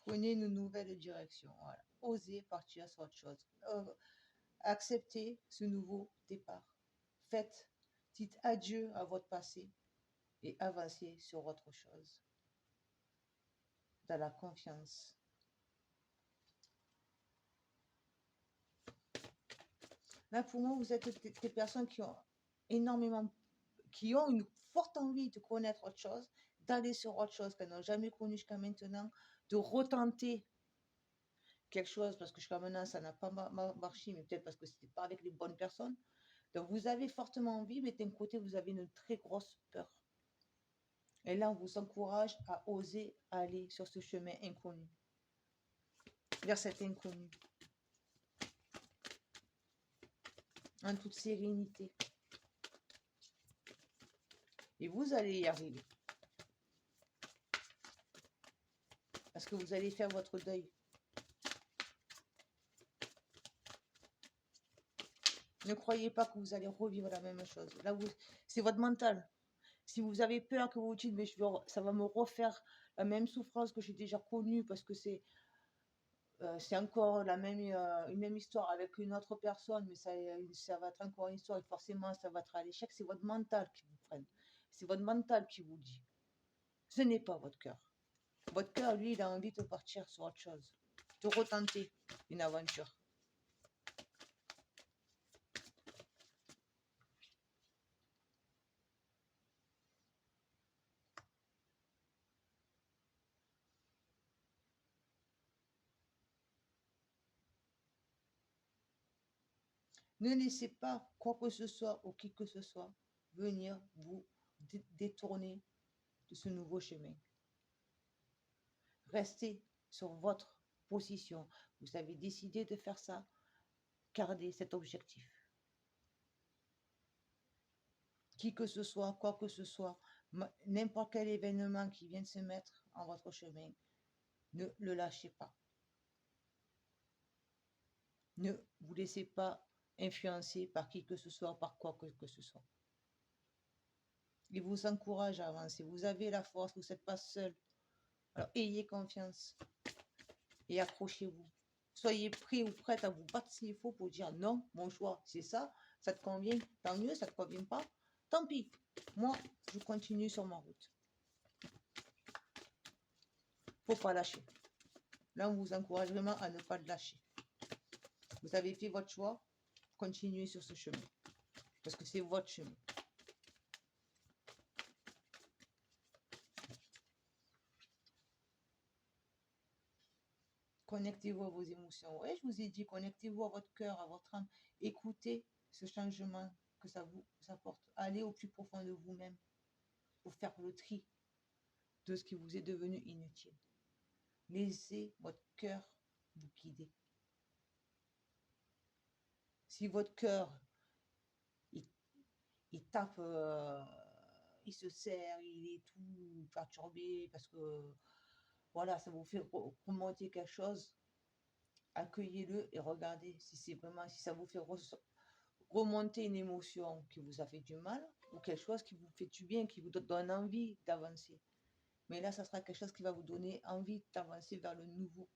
Prenez une nouvelle direction. Voilà. Osez partir sur autre chose. Acceptez ce nouveau départ. Dites adieu à votre passé et avancez sur autre chose. Dans la confiance. Là, pour moi, vous êtes des personnes qui ont une forte envie de connaître autre chose, d'aller sur autre chose qu'elles n'ont jamais connu jusqu'à maintenant, de retenter quelque chose parce que jusqu'à maintenant, ça n'a pas marché, mais peut-être parce que c'était pas avec les bonnes personnes. Donc, vous avez fortement envie, mais d'un côté, vous avez une très grosse peur. Et là, on vous encourage à oser aller sur ce chemin inconnu, vers cet inconnu, en toute sérénité. Et vous allez y arriver. Parce que vous allez faire votre deuil. Ne croyez pas que vous allez revivre la même chose. Là, c'est votre mental. Si vous avez peur que vous vous dites, mais ça va me refaire la même souffrance que j'ai déjà connue parce que c'est encore une même histoire avec une autre personne, mais ça va être encore une histoire et forcément ça va être à l'échec. C'est votre mental qui vous freine. C'est votre mental qui vous dit. Ce n'est pas votre cœur. Votre cœur, lui, il a envie de partir sur autre chose, de retenter une aventure. Ne laissez pas quoi que ce soit ou qui que ce soit venir vous détourner de ce nouveau chemin. Restez sur votre position. Vous avez décidé de faire ça. Gardez cet objectif. Qui que ce soit, quoi que ce soit, n'importe quel événement qui vient de se mettre en votre chemin, ne le lâchez pas. Ne vous laissez pas influencer par qui que ce soit, par quoi que ce soit. Il vous encourage à avancer. Vous avez la force, vous n'êtes pas seul. Alors ayez confiance et accrochez-vous. Soyez prêts ou prête à vous battre s'il faut pour dire non, mon choix, c'est ça. Ça te convient, tant mieux, ça ne te convient pas. Tant pis. Moi, je continue sur ma route. Faut pas lâcher. Là, on vous encourage vraiment à ne pas le lâcher. Vous avez fait votre choix, continuez sur ce chemin. Parce que c'est votre chemin. Connectez-vous à vos émotions. Oui, je vous ai dit, connectez-vous à votre cœur, à votre âme. Écoutez ce changement que ça vous apporte. Allez au plus profond de vous-même pour faire le tri de ce qui vous est devenu inutile. Laissez votre cœur vous guider. Si votre cœur, il tape, il se serre, il est tout perturbé parce que voilà, ça vous fait remonter quelque chose, accueillez-le et regardez si c'est vraiment, si ça vous fait remonter une émotion qui vous a fait du mal ou quelque chose qui vous fait du bien, qui vous donne envie d'avancer. Mais là, ça sera quelque chose qui va vous donner envie d'avancer vers le nouveau,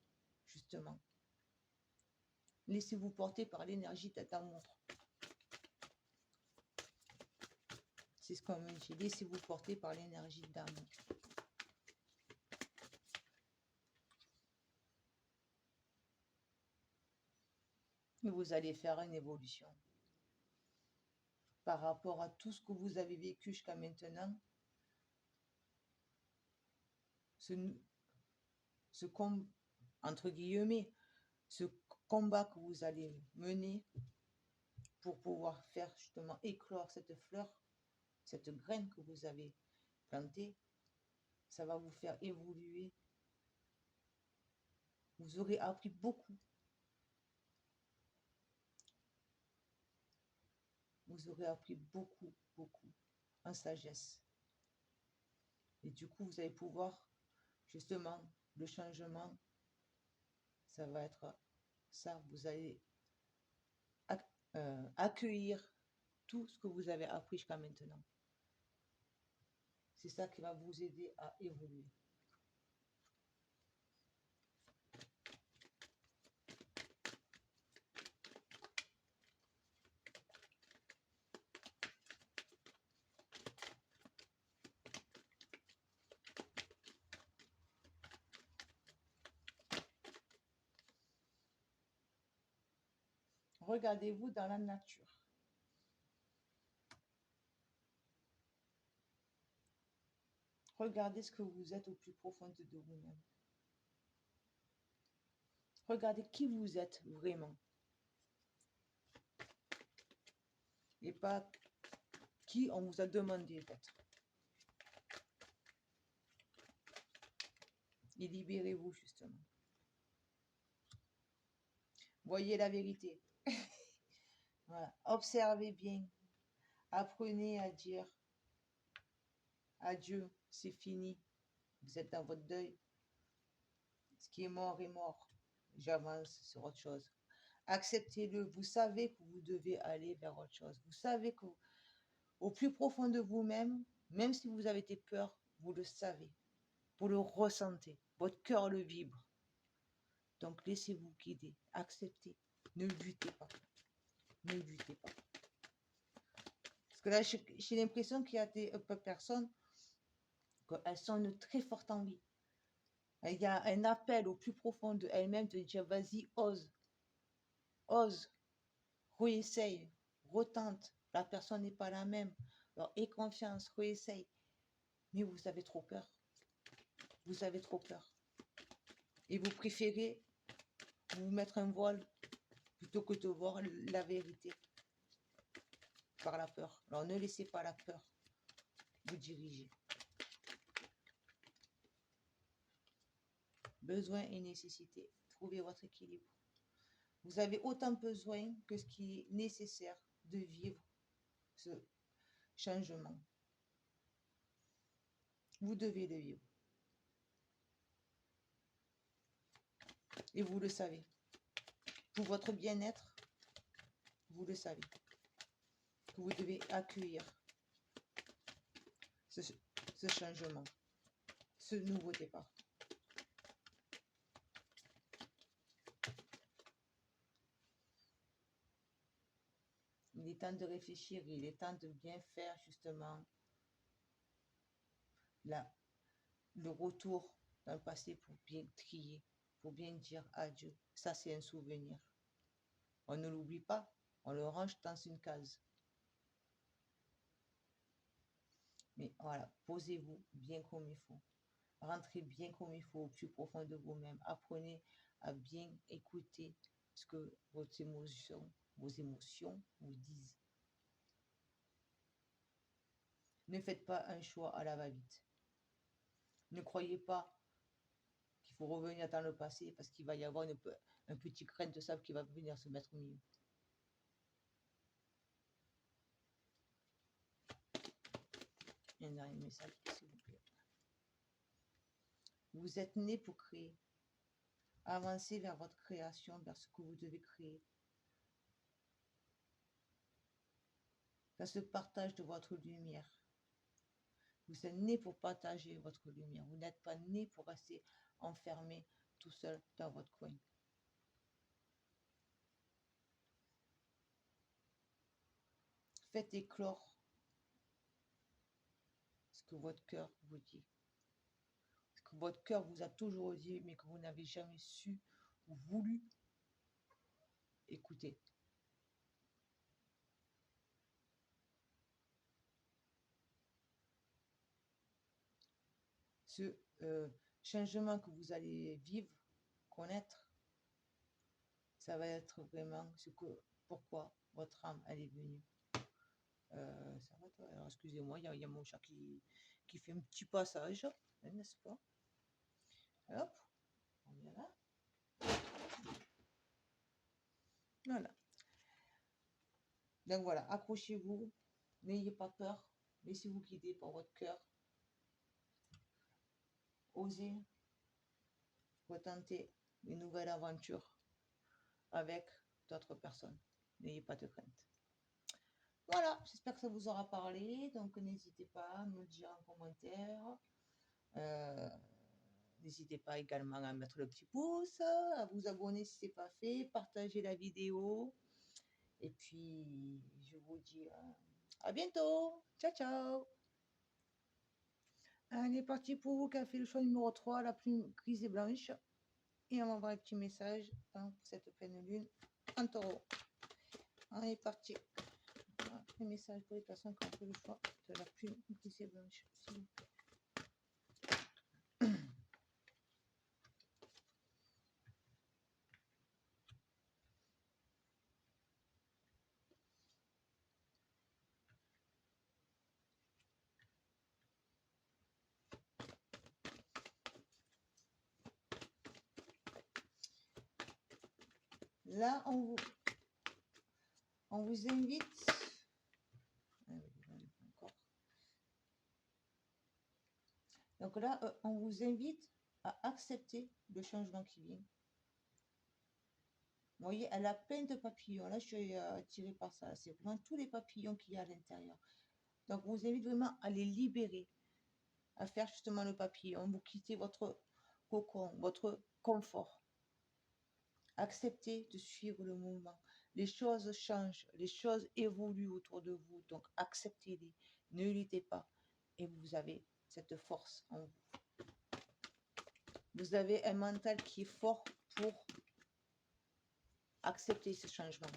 justement. Laissez-vous porter par l'énergie d'amour. C'est ce qu'on me dit. Laissez-vous porter par l'énergie d'amour. Et vous allez faire une évolution. Par rapport à tout ce que vous avez vécu jusqu'à maintenant, entre guillemets, ce combat que vous allez mener pour pouvoir faire justement éclore cette fleur, cette graine que vous avez plantée, ça va vous faire évoluer. Vous aurez appris beaucoup. Vous aurez appris beaucoup, beaucoup en sagesse. Et du coup, vous allez pouvoir, justement, le changement, ça va être ça. Vous allez accueillir tout ce que vous avez appris jusqu'à maintenant. C'est ça qui va vous aider à évoluer. Regardez-vous dans la nature. Regardez ce que vous êtes au plus profond de vous-même. Regardez qui vous êtes vraiment. Et pas qui on vous a demandé d'être. Et libérez-vous justement. Voyez la vérité. Voilà. Observez bien. Apprenez à dire adieu, c'est fini. Vous êtes dans votre deuil. Ce qui est mort est mort. J'avance sur autre chose. Acceptez-le. Vous savez que vous devez aller vers autre chose. Vous savez que au plus profond de vous-même, même si vous avez été peur, vous le savez. Vous le ressentez. Votre cœur le vibre. Donc laissez-vous guider. Acceptez. Ne luttez pas. Ne luttez pas. Parce que là, j'ai l'impression qu'il y a des personnes qu'elles sont une très forte envie. Il y a un appel au plus profond de elle-même de dire vas-y, ose. Ose. Réessaye. Retente. La personne n'est pas la même. Alors aie confiance. Réessaye. Mais vous avez trop peur. Vous avez trop peur. Et vous préférez vous mettre un voile plutôt que de voir la vérité par la peur. Alors ne laissez pas la peur vous diriger. Besoin et nécessité. Trouvez votre équilibre. Vous avez autant besoin que ce qui est nécessaire de vivre ce changement. Vous devez le vivre. Et vous le savez. Pour votre bien-être, vous le savez. Que vous devez accueillir ce changement, ce nouveau départ. Il est temps de réfléchir, il est temps de bien faire justement le retour dans le passé pour bien trier, pour bien dire adieu. Ça, c'est un souvenir. On ne l'oublie pas, on le range dans une case. Mais voilà, posez-vous bien comme il faut. Rentrez bien comme il faut au plus profond de vous-même. Apprenez à bien écouter ce que vos émotions vous disent. Ne faites pas un choix à la va-vite. Ne croyez pas qu'il faut revenir dans le passé parce qu'il va y avoir un petit grain de sable qui va venir se mettre au milieu. Un dernier message, s'il vous plaît. Vous êtes né pour créer. Avancez vers votre création, vers ce que vous devez créer. Vers ce partage de votre lumière. Vous êtes né pour partager votre lumière. Vous n'êtes pas né pour rester enfermé tout seul dans votre coin. Faites éclore ce que votre cœur vous dit. Ce que votre cœur vous a toujours dit, mais que vous n'avez jamais su ou voulu écouter. Ce changement que vous allez vivre, connaître, ça va être vraiment pourquoi votre âme elle est venue. Ça va toi. Alors excusez-moi, il y a mon chat qui fait un petit passage, n'est-ce pas? Hop, on vient là. Voilà. Donc voilà, accrochez-vous, n'ayez pas peur, laissez-vous guider par votre cœur. Osez retenter une nouvelle aventure avec d'autres personnes. N'ayez pas de crainte. Voilà, j'espère que ça vous aura parlé. Donc n'hésitez pas à me le dire en commentaire. N'hésitez pas également à mettre le petit pouce, à vous abonner si ce n'est pas fait, partager la vidéo. Et puis, je vous dis à bientôt. Ciao, ciao. Allez, parti pour vous qui a fait le choix numéro 3, la plume grise et blanche. Et on m'envoie un petit message pour cette pleine lune en taureau. Allez, parti. Voilà, un message pour les personnes qui ont fait le choix de la plume grise et blanche, s'il vous plaît. Là, on vous invite. Donc là, on vous invite à accepter le changement qui vient. Vous voyez, elle a plein de papillons. Là, je suis attirée par ça. C'est vraiment tous les papillons qu'il y a à l'intérieur. Donc, on vous invite vraiment à les libérer, à faire justement le papillon. Vous quittez votre cocon, votre confort. Acceptez de suivre le mouvement. Les choses changent, les choses évoluent autour de vous. Donc, acceptez-les. Ne luttez pas. Et vous avez cette force en vous. Vous avez un mental qui est fort pour accepter ce changement.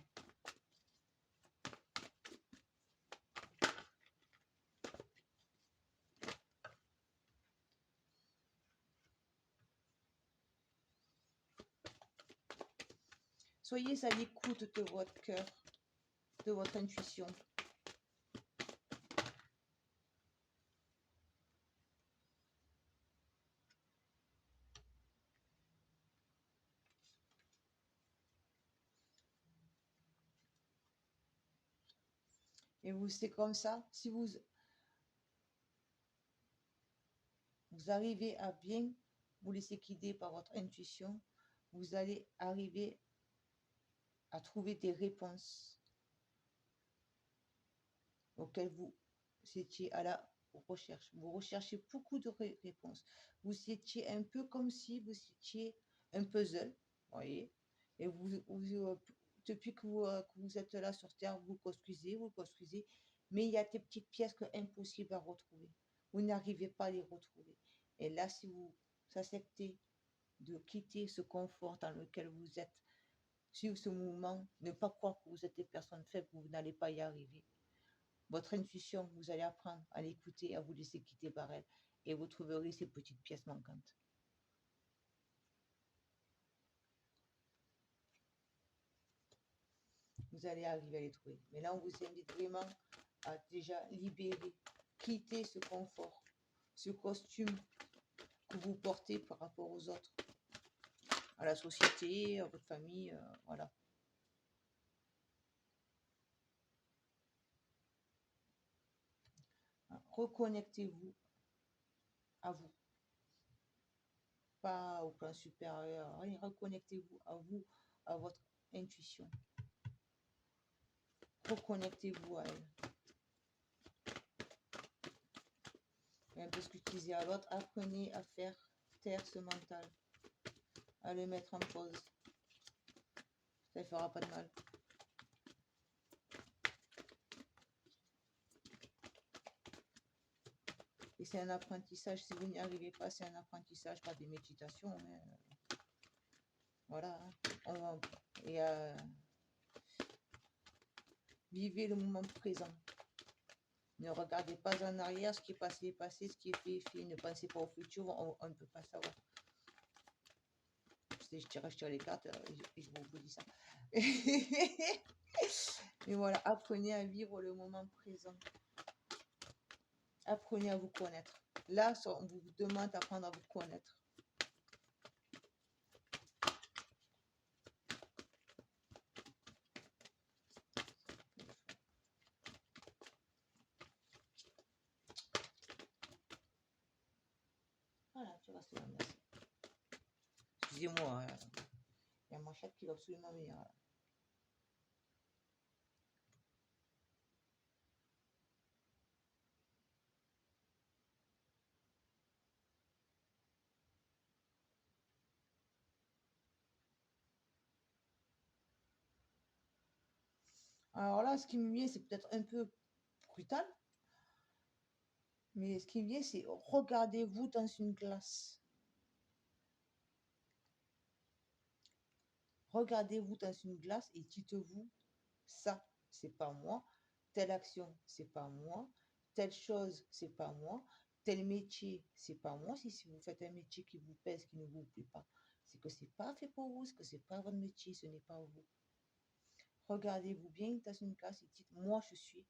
Soyez à l'écoute de votre cœur, de votre intuition. Et vous, c'est comme ça, si vous arrivez à bien vous laisser guider par votre intuition, vous allez arriver à trouver des réponses auxquelles vous étiez à la recherche. Vous recherchez beaucoup de réponses. Vous étiez un peu comme si vous étiez un puzzle, voyez, et depuis que vous êtes là sur Terre, vous construisez, mais il y a des petites pièces que impossible à retrouver. Vous n'arrivez pas à les retrouver. Et là, si vous acceptez de quitter ce confort dans lequel vous êtes, suivre ce mouvement, ne pas croire que vous êtes des personnes faibles, vous n'allez pas y arriver. Votre intuition, vous allez apprendre à l'écouter, à vous laisser quitter par elle, et vous trouverez ces petites pièces manquantes. Vous allez arriver à les trouver. Mais là, on vous invite vraiment à déjà libérer, quitter ce confort, ce costume que vous portez par rapport aux autres, à la société, à votre famille, voilà. Reconnectez-vous à vous, pas au plan supérieur, reconnectez-vous à vous, à votre intuition. Reconnectez-vous à elle. Et un peu ce que tu disais à l'autre, apprenez à faire taire ce mental, à le mettre en pause. Ça ne fera pas de mal. Et c'est un apprentissage, si vous n'y arrivez pas, c'est un apprentissage, pas des méditations, mais voilà. Et vivez le moment présent. Ne regardez pas en arrière, ce qui est passé, ce qui est fait, fait. Ne pensez pas au futur, on ne peut pas savoir. Je tire les cartes et je vous dis ça. Mais voilà, apprenez à vivre le moment présent. Apprenez à vous connaître. Là, on vous demande d'apprendre à vous connaître. Voilà, tu vas se merci. Excusez-moi, il y a ma chatte qui va absolument venir. Alors là, ce qui me vient, c'est peut-être un peu brutal, mais ce qui me vient, c'est regardez-vous dans une glace. Regardez-vous dans une glace et dites-vous, ça, c'est pas moi. Telle action, c'est pas moi. Telle chose, c'est pas moi. Tel métier, c'est pas moi. Si vous faites un métier qui vous pèse, qui ne vous plaît pas, c'est que c'est pas fait pour vous, c'est que c'est pas votre métier, ce n'est pas vous. Regardez-vous bien dans une glace et dites, moi, je suis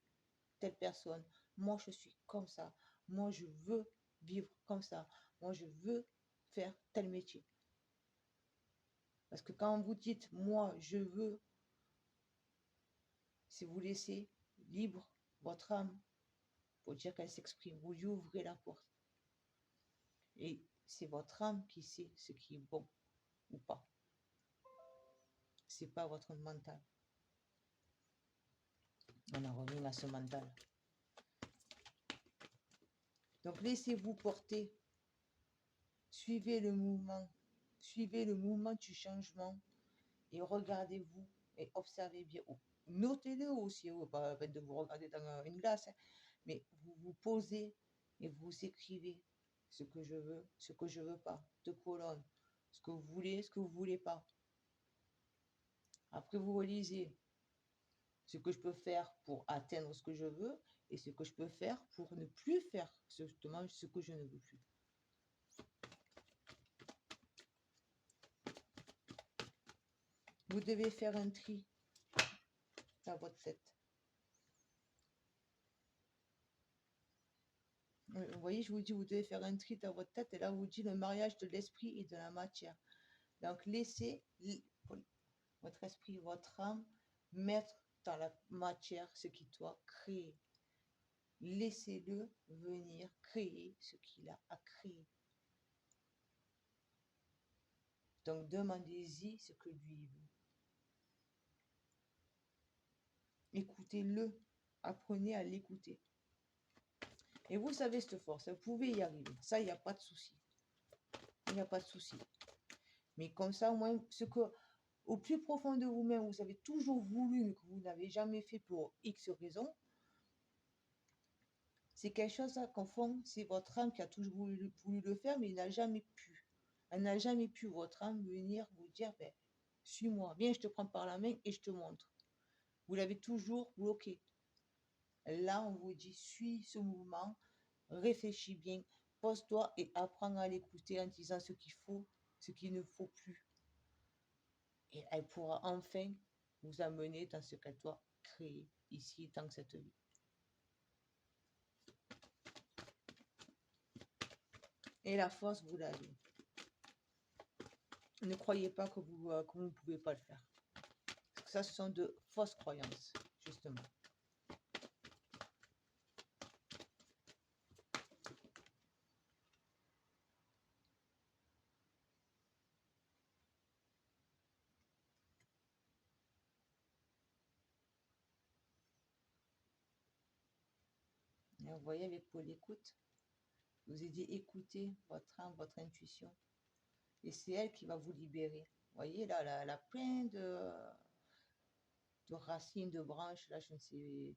telle personne. Moi, je suis comme ça. Moi, je veux vivre comme ça. Moi, je veux faire tel métier. Parce que quand vous dites, moi, je veux, si vous laissez libre votre âme pour dire qu'elle s'exprime, vous lui ouvrez la porte. Et c'est votre âme qui sait ce qui est bon ou pas. C'est pas votre mental. On en revient à ce mental. Donc laissez-vous porter. Suivez le mouvement. Suivez le mouvement du changement. Et regardez-vous et observez bien. Notez-le aussi, pas la peine de vous regarder dans une glace, hein, mais vous vous posez et vous écrivez ce que je veux, ce que je veux pas, deux colonnes, ce que vous voulez pas. Après, vous relisez ce que je peux faire pour atteindre ce que je veux et ce que je peux faire pour ne plus faire justement ce que je ne veux plus. Vous devez faire un tri dans votre tête. Vous voyez, je vous dis, vous devez faire un tri dans votre tête et là, vous dit le mariage de l'esprit et de la matière. Donc, laissez votre esprit, votre âme mettre dans la matière ce qu'il doit créer. Laissez-le venir créer ce qu'il a à créer. Donc, demandez-y ce que lui veut. Écoutez-le. Apprenez à l'écouter. Et vous savez cette force, vous pouvez y arriver. Ça, il n'y a pas de souci. Il n'y a pas de souci. Mais comme ça, au moins, ce que, au plus profond de vous-même, vous avez toujours voulu, mais que vous n'avez jamais fait pour X raison, c'est quelque chose qu'en fond, c'est votre âme qui a toujours voulu le faire, mais il n'a jamais pu. Elle n'a jamais pu, votre âme, venir vous dire, ben, suis-moi, viens, je te prends par la main et je te montre. Vous l'avez toujours bloqué. Là, on vous dit, suis ce mouvement, réfléchis bien, pose-toi et apprends à l'écouter en disant ce qu'il faut, ce qu'il ne faut plus. Et elle pourra enfin vous amener dans ce qu'elle doit créer ici, dans cette vie. Et la force, vous l'avez. Ne croyez pas que vous ne pouvez pas le faire. Parce que ça, ce sont de fausses croyances, justement. Et vous voyez, avec pour l'écoute, je vous ai dit écoutez votre âme, votre intuition. Et c'est elle qui va vous libérer. Vous voyez, là, elle a plein de racines, de branches, là, je ne sais.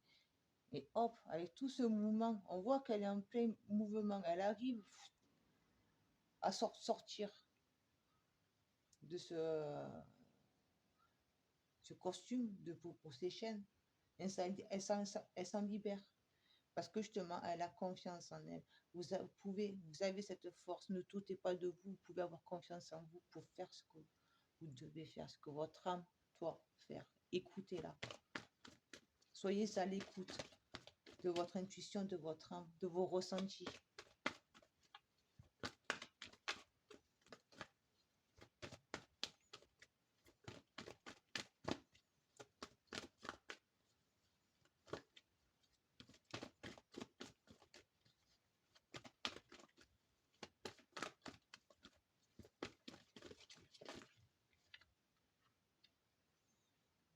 Et hop, avec tout ce mouvement, on voit qu'elle est en plein mouvement. Elle arrive à sortir de ce costume pour ses chaînes. Elle s'en libère. Parce que justement, elle a confiance en elle. Vous avez cette force. Ne doutez pas de vous. Vous pouvez avoir confiance en vous pour faire ce que vous devez faire, ce que votre âme doit faire. Écoutez-la. Soyez à l'écoute de votre intuition, de votre âme, de vos ressentis.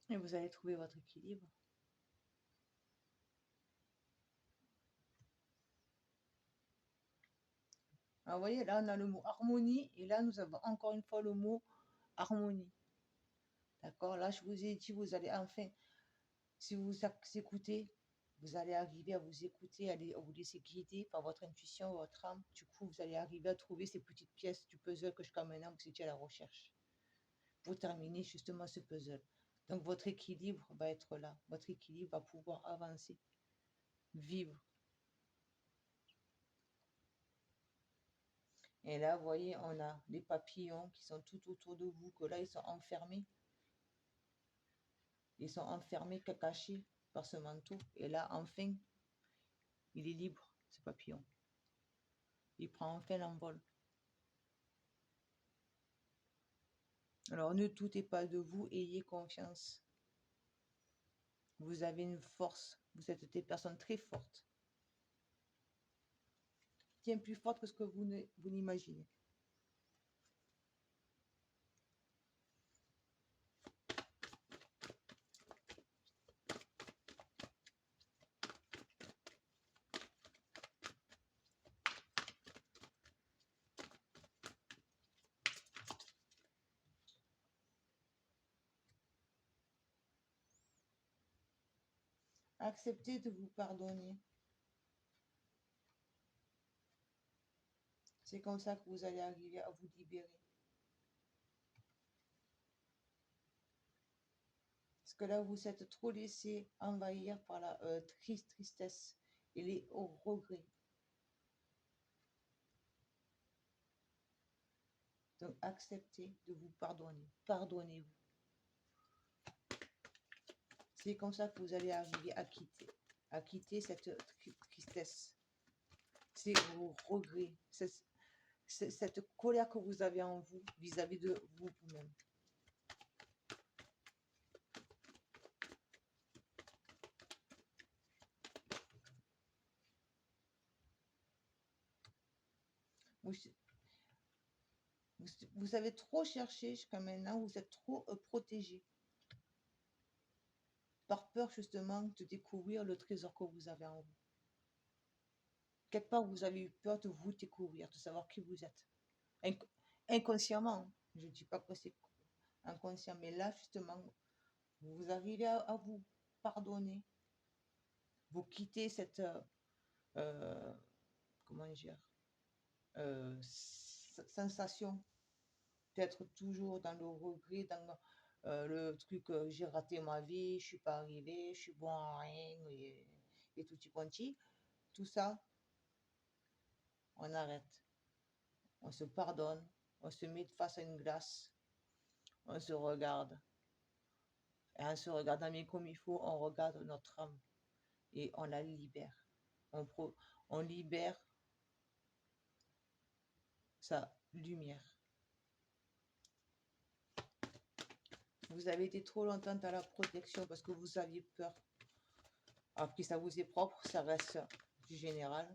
Et vous allez trouver votre équilibre. Alors, vous voyez, là, on a le mot harmonie. Et là, nous avons encore une fois le mot harmonie. D'accord? Là, je vous ai dit, vous allez enfin, si vous écoutez, vous allez arriver à vous écouter, à vous laisser guider par votre intuition, votre âme. Du coup, vous allez arriver à trouver ces petites pièces du puzzle que jusqu'à maintenant, vous étiez à la recherche. Pour terminer justement ce puzzle. Donc, votre équilibre va être là. Votre équilibre va pouvoir avancer, vivre. Et là, vous voyez, on a les papillons qui sont tout autour de vous, que là, ils sont enfermés. Ils sont enfermés, cachés par ce manteau. Et là, enfin, il est libre, ce papillon. Il prend enfin l'envol. Alors, ne doutez pas de vous, ayez confiance. Vous avez une force. Vous êtes des personnes très fortes. Bien plus fortes que ce que vous n'imaginez. Acceptez de vous pardonner. C'est comme ça que vous allez arriver à vous libérer. Parce que là, vous êtes trop laissé envahir par la tristesse et les regrets. Donc, acceptez de vous pardonner. Pardonnez-vous. C'est comme ça que vous allez arriver à quitter cette tristesse, ces regrets, cette colère que vous avez en vous vis-à-vis de vous-même. Vous avez trop cherché jusqu'à maintenant, vous êtes trop protégé, par peur justement de découvrir le trésor que vous avez en vous. Quelque part, vous avez eu peur de vous découvrir, de savoir qui vous êtes. Inc- Inconsciemment, hein. Je ne dis pas que c'est inconscient, mais là, justement, vous arrivez à vous pardonner, vous quittez cette, euh, comment dire, sensation d'être toujours dans le regret, dans le truc, j'ai raté ma vie, je suis pas arrivé, je suis bon à rien, et tout y quanti. Tout ça, on arrête. On se pardonne, on se met face à une glace, on se regarde. Et en se regardant bien comme il faut, on regarde notre âme et on la libère. On libère sa lumière. Vous avez été trop longtemps dans la protection parce que vous aviez peur. Après, ça vous est propre, ça reste du général.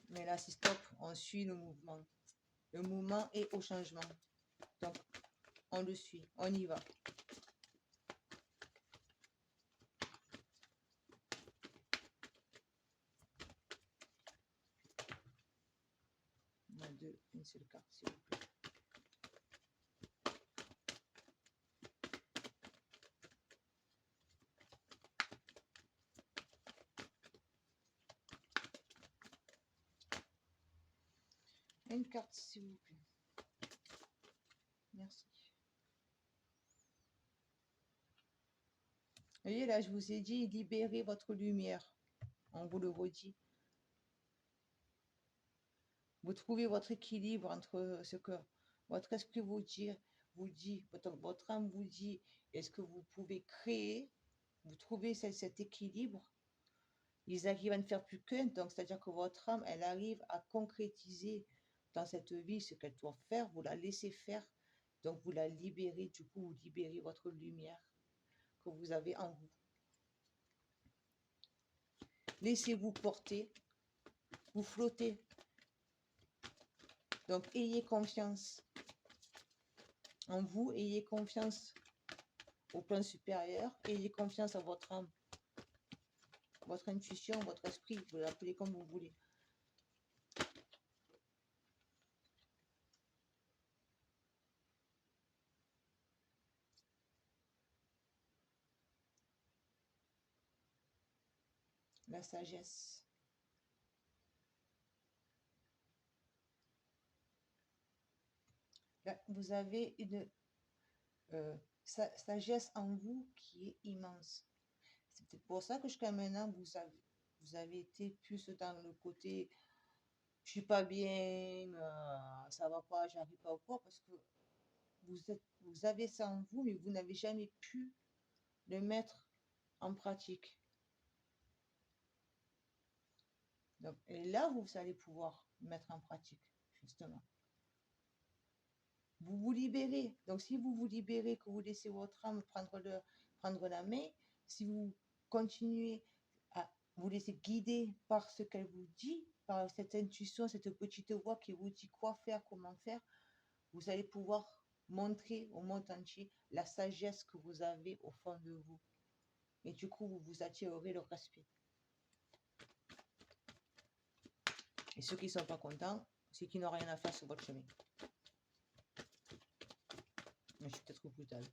Mais là, c'est stop, on suit le mouvement. Le mouvement est au changement. Donc, on le suit, on y va. On a deux, une seule carte, s'il vous plaît. Une carte, s'il vous plaît. Merci. Vous voyez, là, je vous ai dit, libérez votre lumière. On vous le redit. Vous trouvez votre équilibre entre ce que votre esprit vous dit, votre âme vous dit, et ce que vous pouvez créer. Vous trouvez cet équilibre. Ils arrivent à ne faire plus qu'un, donc c'est-à-dire que votre âme, elle arrive à concrétiser dans cette vie ce qu'elle doit faire, vous la laissez faire, donc vous la libérez, du coup vous libérez votre lumière que vous avez en vous. Laissez-vous porter, vous flottez. Donc ayez confiance en vous, ayez confiance au plan supérieur, ayez confiance en votre âme, votre intuition, votre esprit, vous l'appelez comme vous voulez. La sagesse. Là, vous avez une sagesse en vous qui est immense. C'est peut-être pour ça que jusqu'à maintenant, vous avez été plus dans le côté je suis pas bien, ça va pas, j'arrive pas au quoi, parce que vous avez ça en vous, mais vous n'avez jamais pu le mettre en pratique. Donc, et là, vous allez pouvoir mettre en pratique, justement. Vous vous libérez. Donc, si vous vous libérez, que vous laissez votre âme prendre la main, si vous continuez à vous laisser guider par ce qu'elle vous dit, par cette intuition, cette petite voix qui vous dit quoi faire, comment faire, vous allez pouvoir montrer au monde entier la sagesse que vous avez au fond de vous. Et du coup, vous vous attirerez le respect. Et ceux qui ne sont pas contents, c'est qu'ils n'ont rien à faire sur votre chemin. Je suis peut-être brutale.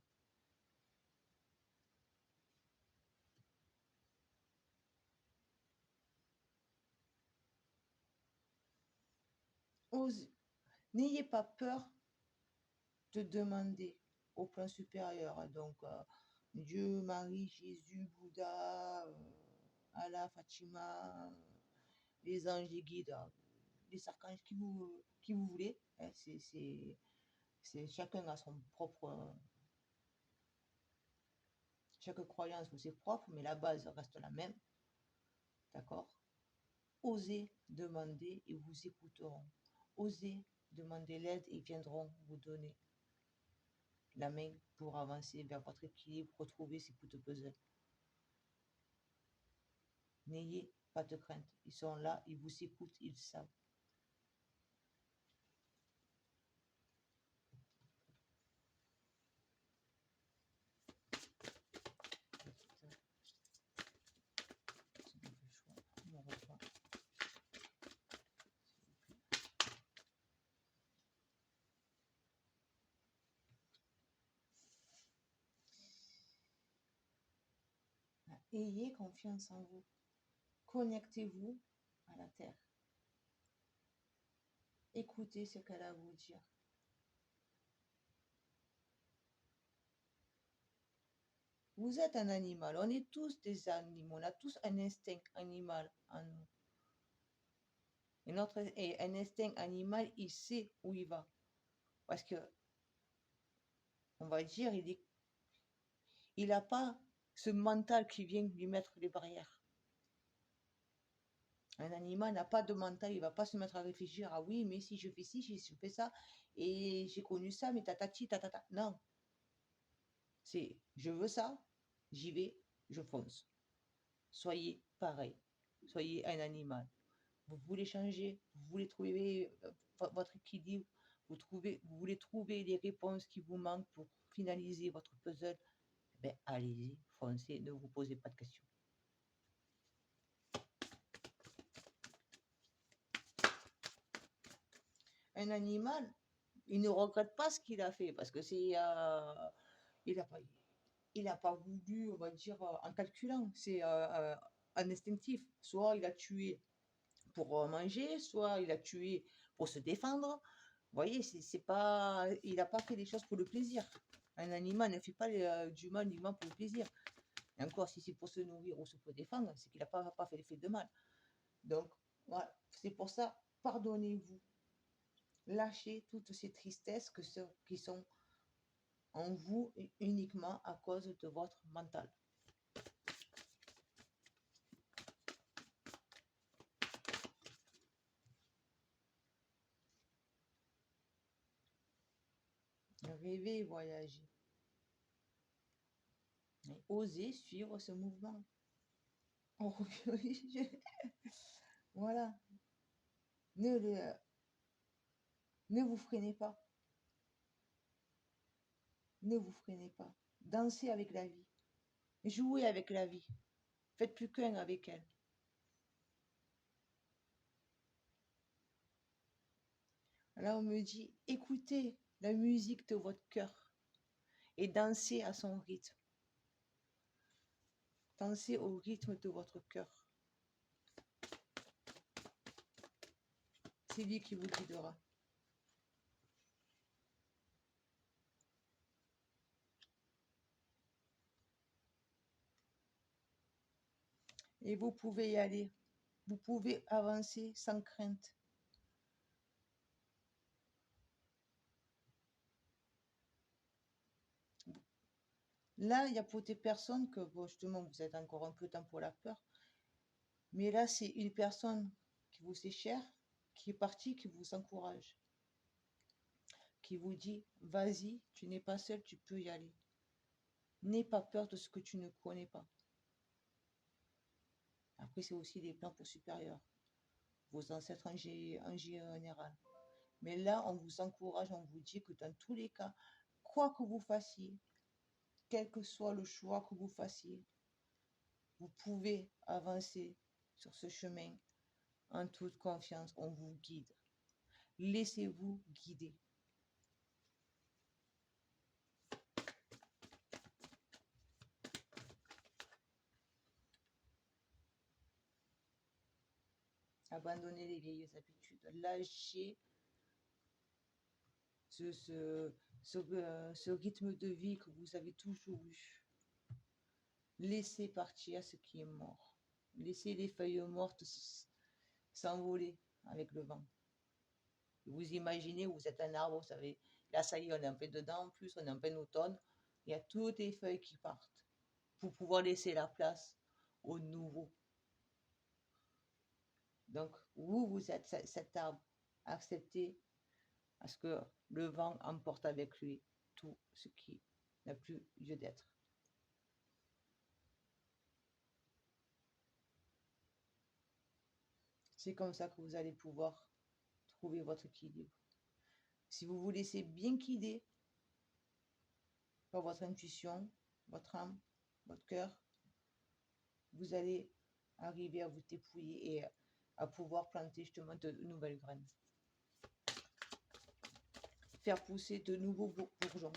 N'ayez pas peur de demander au plan supérieur. Donc, Dieu, Marie, Jésus, Bouddha, Allah, Fatima, les anges, les guides, les archanges, qui vous voulez. Hein, chacun a son propre. Chaque croyance vous est propre, mais la base reste la même. D'accord? Osez demander et vous écouteront. Osez demander l'aide et ils viendront vous donner la main pour avancer vers votre équilibre, retrouver ces bouts de puzzle. N'ayez pas de crainte. Ils sont là, ils vous écoutent, ils savent. Ayez confiance en vous. Connectez-vous à la terre. Écoutez ce qu'elle a à vous dire. Vous êtes un animal. On est tous des animaux. On a tous un instinct animal en nous. Et un instinct animal, il sait où il va. Parce que, on va dire, il n'a pas ce mental qui vient lui mettre les barrières. Un animal n'a pas de mental, il ne va pas se mettre à réfléchir, ah oui, mais si je fais ci, si je fais ça, et j'ai connu ça, mais tatati, tatata. Non, c'est je veux ça, j'y vais, je fonce. Soyez pareil, soyez un animal. Vous voulez changer, vous voulez trouver votre équilibre, vous voulez trouver les réponses qui vous manquent pour finaliser votre puzzle, ben allez-y, foncez, ne vous posez pas de questions. Un animal, il ne regrette pas ce qu'il a fait parce que il n'a pas voulu, on va dire, en calculant, c'est un instinctif. Soit il a tué pour manger, soit il a tué pour se défendre. Vous voyez, c'est pas, il n'a pas fait les choses pour le plaisir. Un animal ne fait pas du mal uniquement pour le plaisir. Et encore, si c'est pour se nourrir ou se pour défendre, c'est qu'il n'a pas fait de mal. Donc, voilà, c'est pour ça, pardonnez-vous. Lâchez toutes ces tristesses qui sont en vous uniquement à cause de votre mental. Rêvez et voyagez. Et osez suivre ce mouvement. Voilà. Ne vous freinez pas. Ne vous freinez pas. Dansez avec la vie. Jouez avec la vie. Faites plus qu'un avec elle. Là, on me dit, écoutez la musique de votre cœur et dansez à son rythme. Dansez au rythme de votre cœur. C'est lui qui vous guidera. Et vous pouvez y aller. Vous pouvez avancer sans crainte. Là, il y a pour des personnes que, bon, justement, vous êtes encore un peu temps pour la peur. Mais là, c'est une personne qui vous est chère, qui est partie, qui vous encourage, qui vous dit, vas-y, tu n'es pas seul, tu peux y aller. N'aie pas peur de ce que tu ne connais pas. Après, c'est aussi des plans pour supérieurs, vos ancêtres en général. Mais là, on vous encourage, on vous dit que dans tous les cas, quoi que vous fassiez, quel que soit le choix que vous fassiez, vous pouvez avancer sur ce chemin en toute confiance. On vous guide. Laissez-vous guider. Abandonnez les vieilles habitudes. Lâchez ce rythme de vie que vous avez toujours eu. Laissez partir ce qui est mort. Laissez les feuilles mortes s'envoler avec le vent. Vous imaginez, vous êtes un arbre, vous savez, là ça y est, on est en plein dedans, en plus on est en plein automne, il y a toutes les feuilles qui partent pour pouvoir laisser la place au nouveau. Donc, vous êtes cet arbre, acceptez à ce que le vent emporte avec lui tout ce qui n'a plus lieu d'être. C'est comme ça que vous allez pouvoir trouver votre équilibre. Si vous vous laissez bien guider par votre intuition, votre âme, votre cœur, vous allez arriver à vous dépouiller et à pouvoir planter justement de nouvelles graines. Faire pousser de nouveaux bourgeons.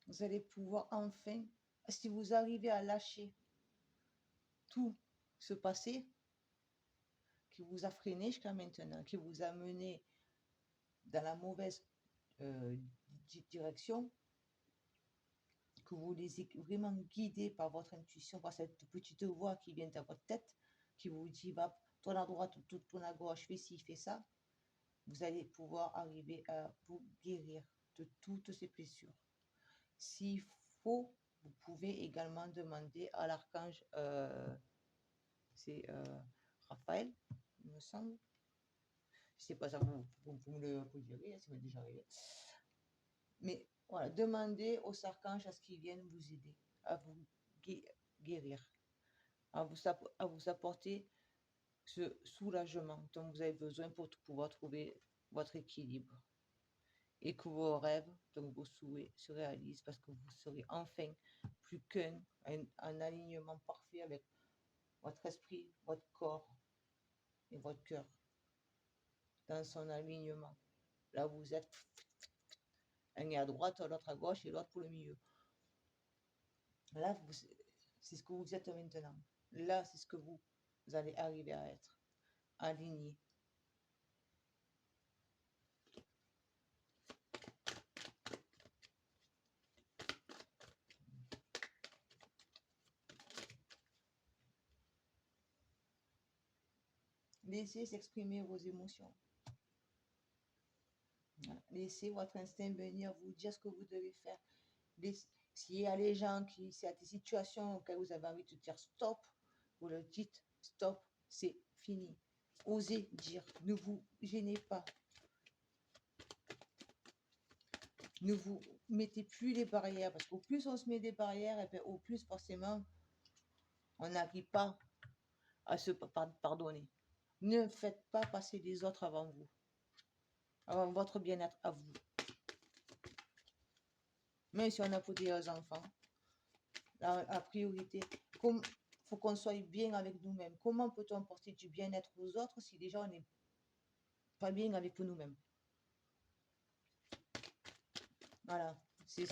Vous allez pouvoir enfin, si vous arrivez à lâcher tout ce passé qui vous a freiné jusqu'à maintenant, qui vous a mené dans la mauvaise direction, que vous les vraiment guidés par votre intuition, par cette petite voix qui vient dans votre tête, qui vous dit, va, tourne à droite, tourne à gauche, fais ci, fais ça, vous allez pouvoir arriver à vous guérir de toutes ces blessures. S'il faut, vous pouvez également demander à l'archange, c'est Raphaël, il me semble. Je sais pas ça, vous me le direz, ça m'est déjà arrivé. Mais voilà, demandez aux archanges à ce qu'ils viennent vous aider, à vous guérir, à vous apporter ce soulagement dont vous avez besoin pour pouvoir trouver votre équilibre. Et que vos rêves, donc vos souhaits, se réalisent parce que vous serez enfin plus qu'un alignement parfait avec votre esprit, votre corps et votre cœur dans son alignement. Là, vous êtes un est à droite, l'autre à gauche et l'autre pour le milieu. Là, c'est ce que vous êtes maintenant. Là, c'est ce que vous allez arriver à être aligné. Laissez s'exprimer vos émotions. Laissez votre instinct venir vous dire ce que vous devez faire. S'il y a des gens s'il y a des situations auxquelles vous avez envie de dire stop, vous le dites stop, c'est fini. Osez dire, ne vous gênez pas. Ne vous mettez plus les barrières, parce qu'au plus on se met des barrières, et bien au plus forcément, on n'arrive pas à se pardonner. Ne faites pas passer les autres avant vous, avant votre bien-être à vous. Même si on a pour des enfants, la priorité, il faut qu'on soit bien avec nous-mêmes. Comment peut-on apporter du bien-être aux autres si déjà on n'est pas bien avec nous-mêmes? Voilà, il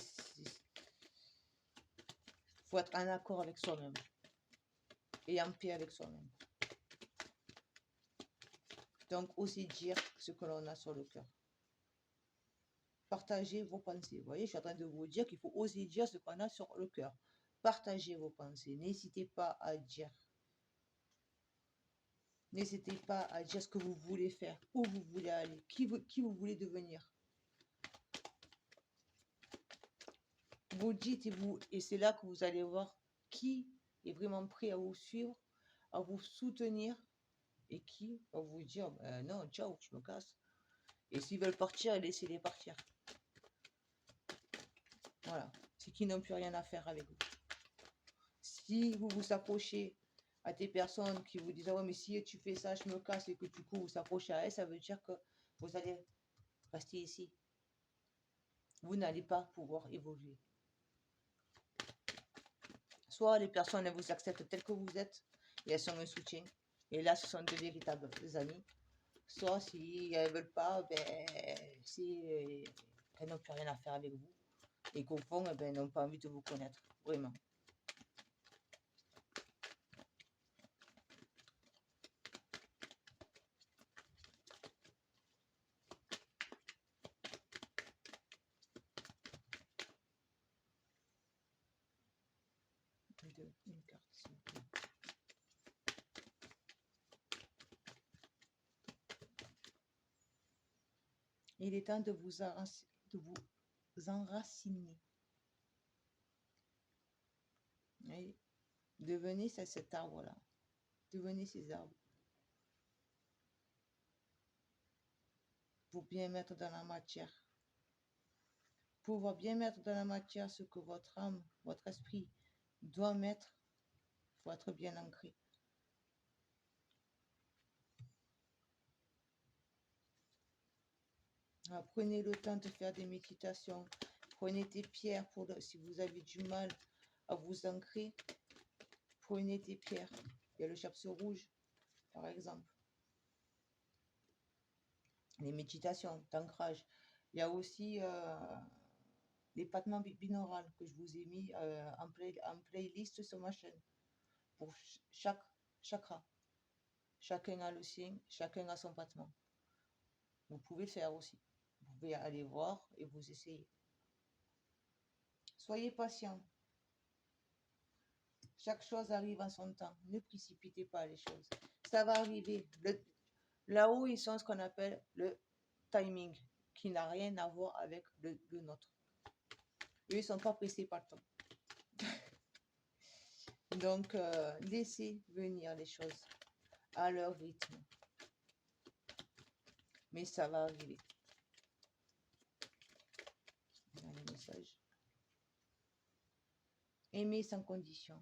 faut être en accord avec soi-même et en paix avec soi-même. Donc, aussi dire ce que l'on a sur le cœur. Partagez vos pensées. Vous voyez, je suis en train de vous dire qu'il faut oser dire ce qu'on a sur le cœur. Partagez vos pensées. N'hésitez pas à dire. N'hésitez pas à dire ce que vous voulez faire, où vous voulez aller, qui vous voulez devenir. Vous dites et c'est là que vous allez voir qui est vraiment prêt à vous suivre, à vous soutenir et qui va vous dire non, ciao, je me casse. Et s'ils veulent partir, laissez-les partir. Voilà, c'est qu'ils n'ont plus rien à faire avec vous. Si vous vous approchez à des personnes qui vous disent ah ouais, mais si tu fais ça, je me casse, et que du coup vous approchez à elles, ça veut dire que vous allez rester ici. Vous n'allez pas pouvoir évoluer. Soit les personnes elles vous acceptent tel que vous êtes et elles sont un soutien. Et là, ce sont de véritables amis. Soit si elles ne veulent pas, ben, elles n'ont plus rien à faire avec vous. Et qu'au fond, ben, elles n'ont pas envie de vous connaître. Vraiment. Une carte, s'il vous plaît. Il est temps de de vous enraciner. Oui. Devenez cet arbre-là. Devenez ces arbres. Pour bien mettre dans la matière. Pouvoir bien mettre dans la matière ce que votre âme, votre esprit doit mettre, il faut être bien ancré. Alors, prenez le temps de faire des méditations. Prenez des pierres si vous avez du mal à vous ancrer. Prenez des pierres. Il y a le chapsé rouge, par exemple. Les méditations d'ancrage. Il y a aussi les battements binaurales que je vous ai mis en playlist sur ma chaîne. Pour chaque chakra. Chacun a le sien, chacun a son battement. Vous pouvez le faire aussi. Vous pouvez aller voir et vous essayer. Soyez patient. Chaque chose arrive en son temps. Ne précipitez pas les choses. Ça va arriver. Là-haut, ils sont ce qu'on appelle le timing, qui n'a rien à voir avec le nôtre. Eux, ils ne sont pas pressés par le temps. Donc, laissez venir les choses à leur rythme. Mais ça va arriver. Un message. Aimer sans condition.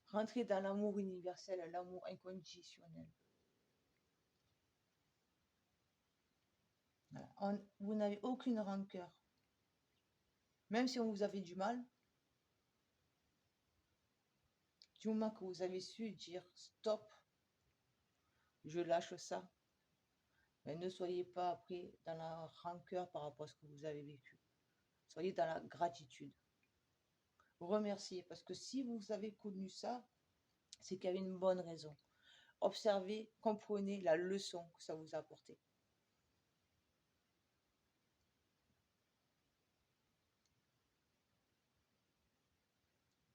Rentrez dans l'amour universel, l'amour inconditionnel. Voilà. Vous n'avez aucune rancœur. Même si on vous a fait du mal, du moment que vous avez su dire stop, je lâche ça, mais ne soyez pas après dans la rancœur par rapport à ce que vous avez vécu. Soyez dans la gratitude. Remerciez, parce que si vous avez connu ça, c'est qu'il y avait une bonne raison. Observez, comprenez la leçon que ça vous a apporté.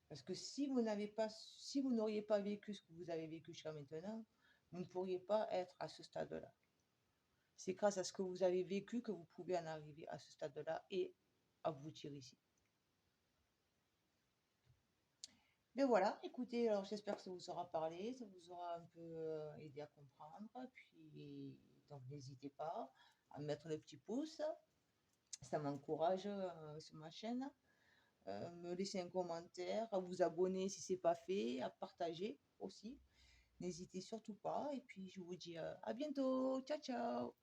Parce que si vous n'auriez pas vécu ce que vous avez vécu jusqu'à maintenant, vous ne pourriez pas être à ce stade-là. C'est grâce à ce que vous avez vécu que vous pouvez en arriver à ce stade-là et aboutir ici. Mais voilà, écoutez, alors j'espère que ça vous aura parlé, ça vous aura un peu aidé à comprendre. Puis, donc n'hésitez pas à mettre le petit pouce, ça m'encourage sur ma chaîne. Me laisser un commentaire, à vous abonner si ce n'est pas fait, à partager aussi. N'hésitez surtout pas. Et puis je vous dis à bientôt. Ciao, ciao.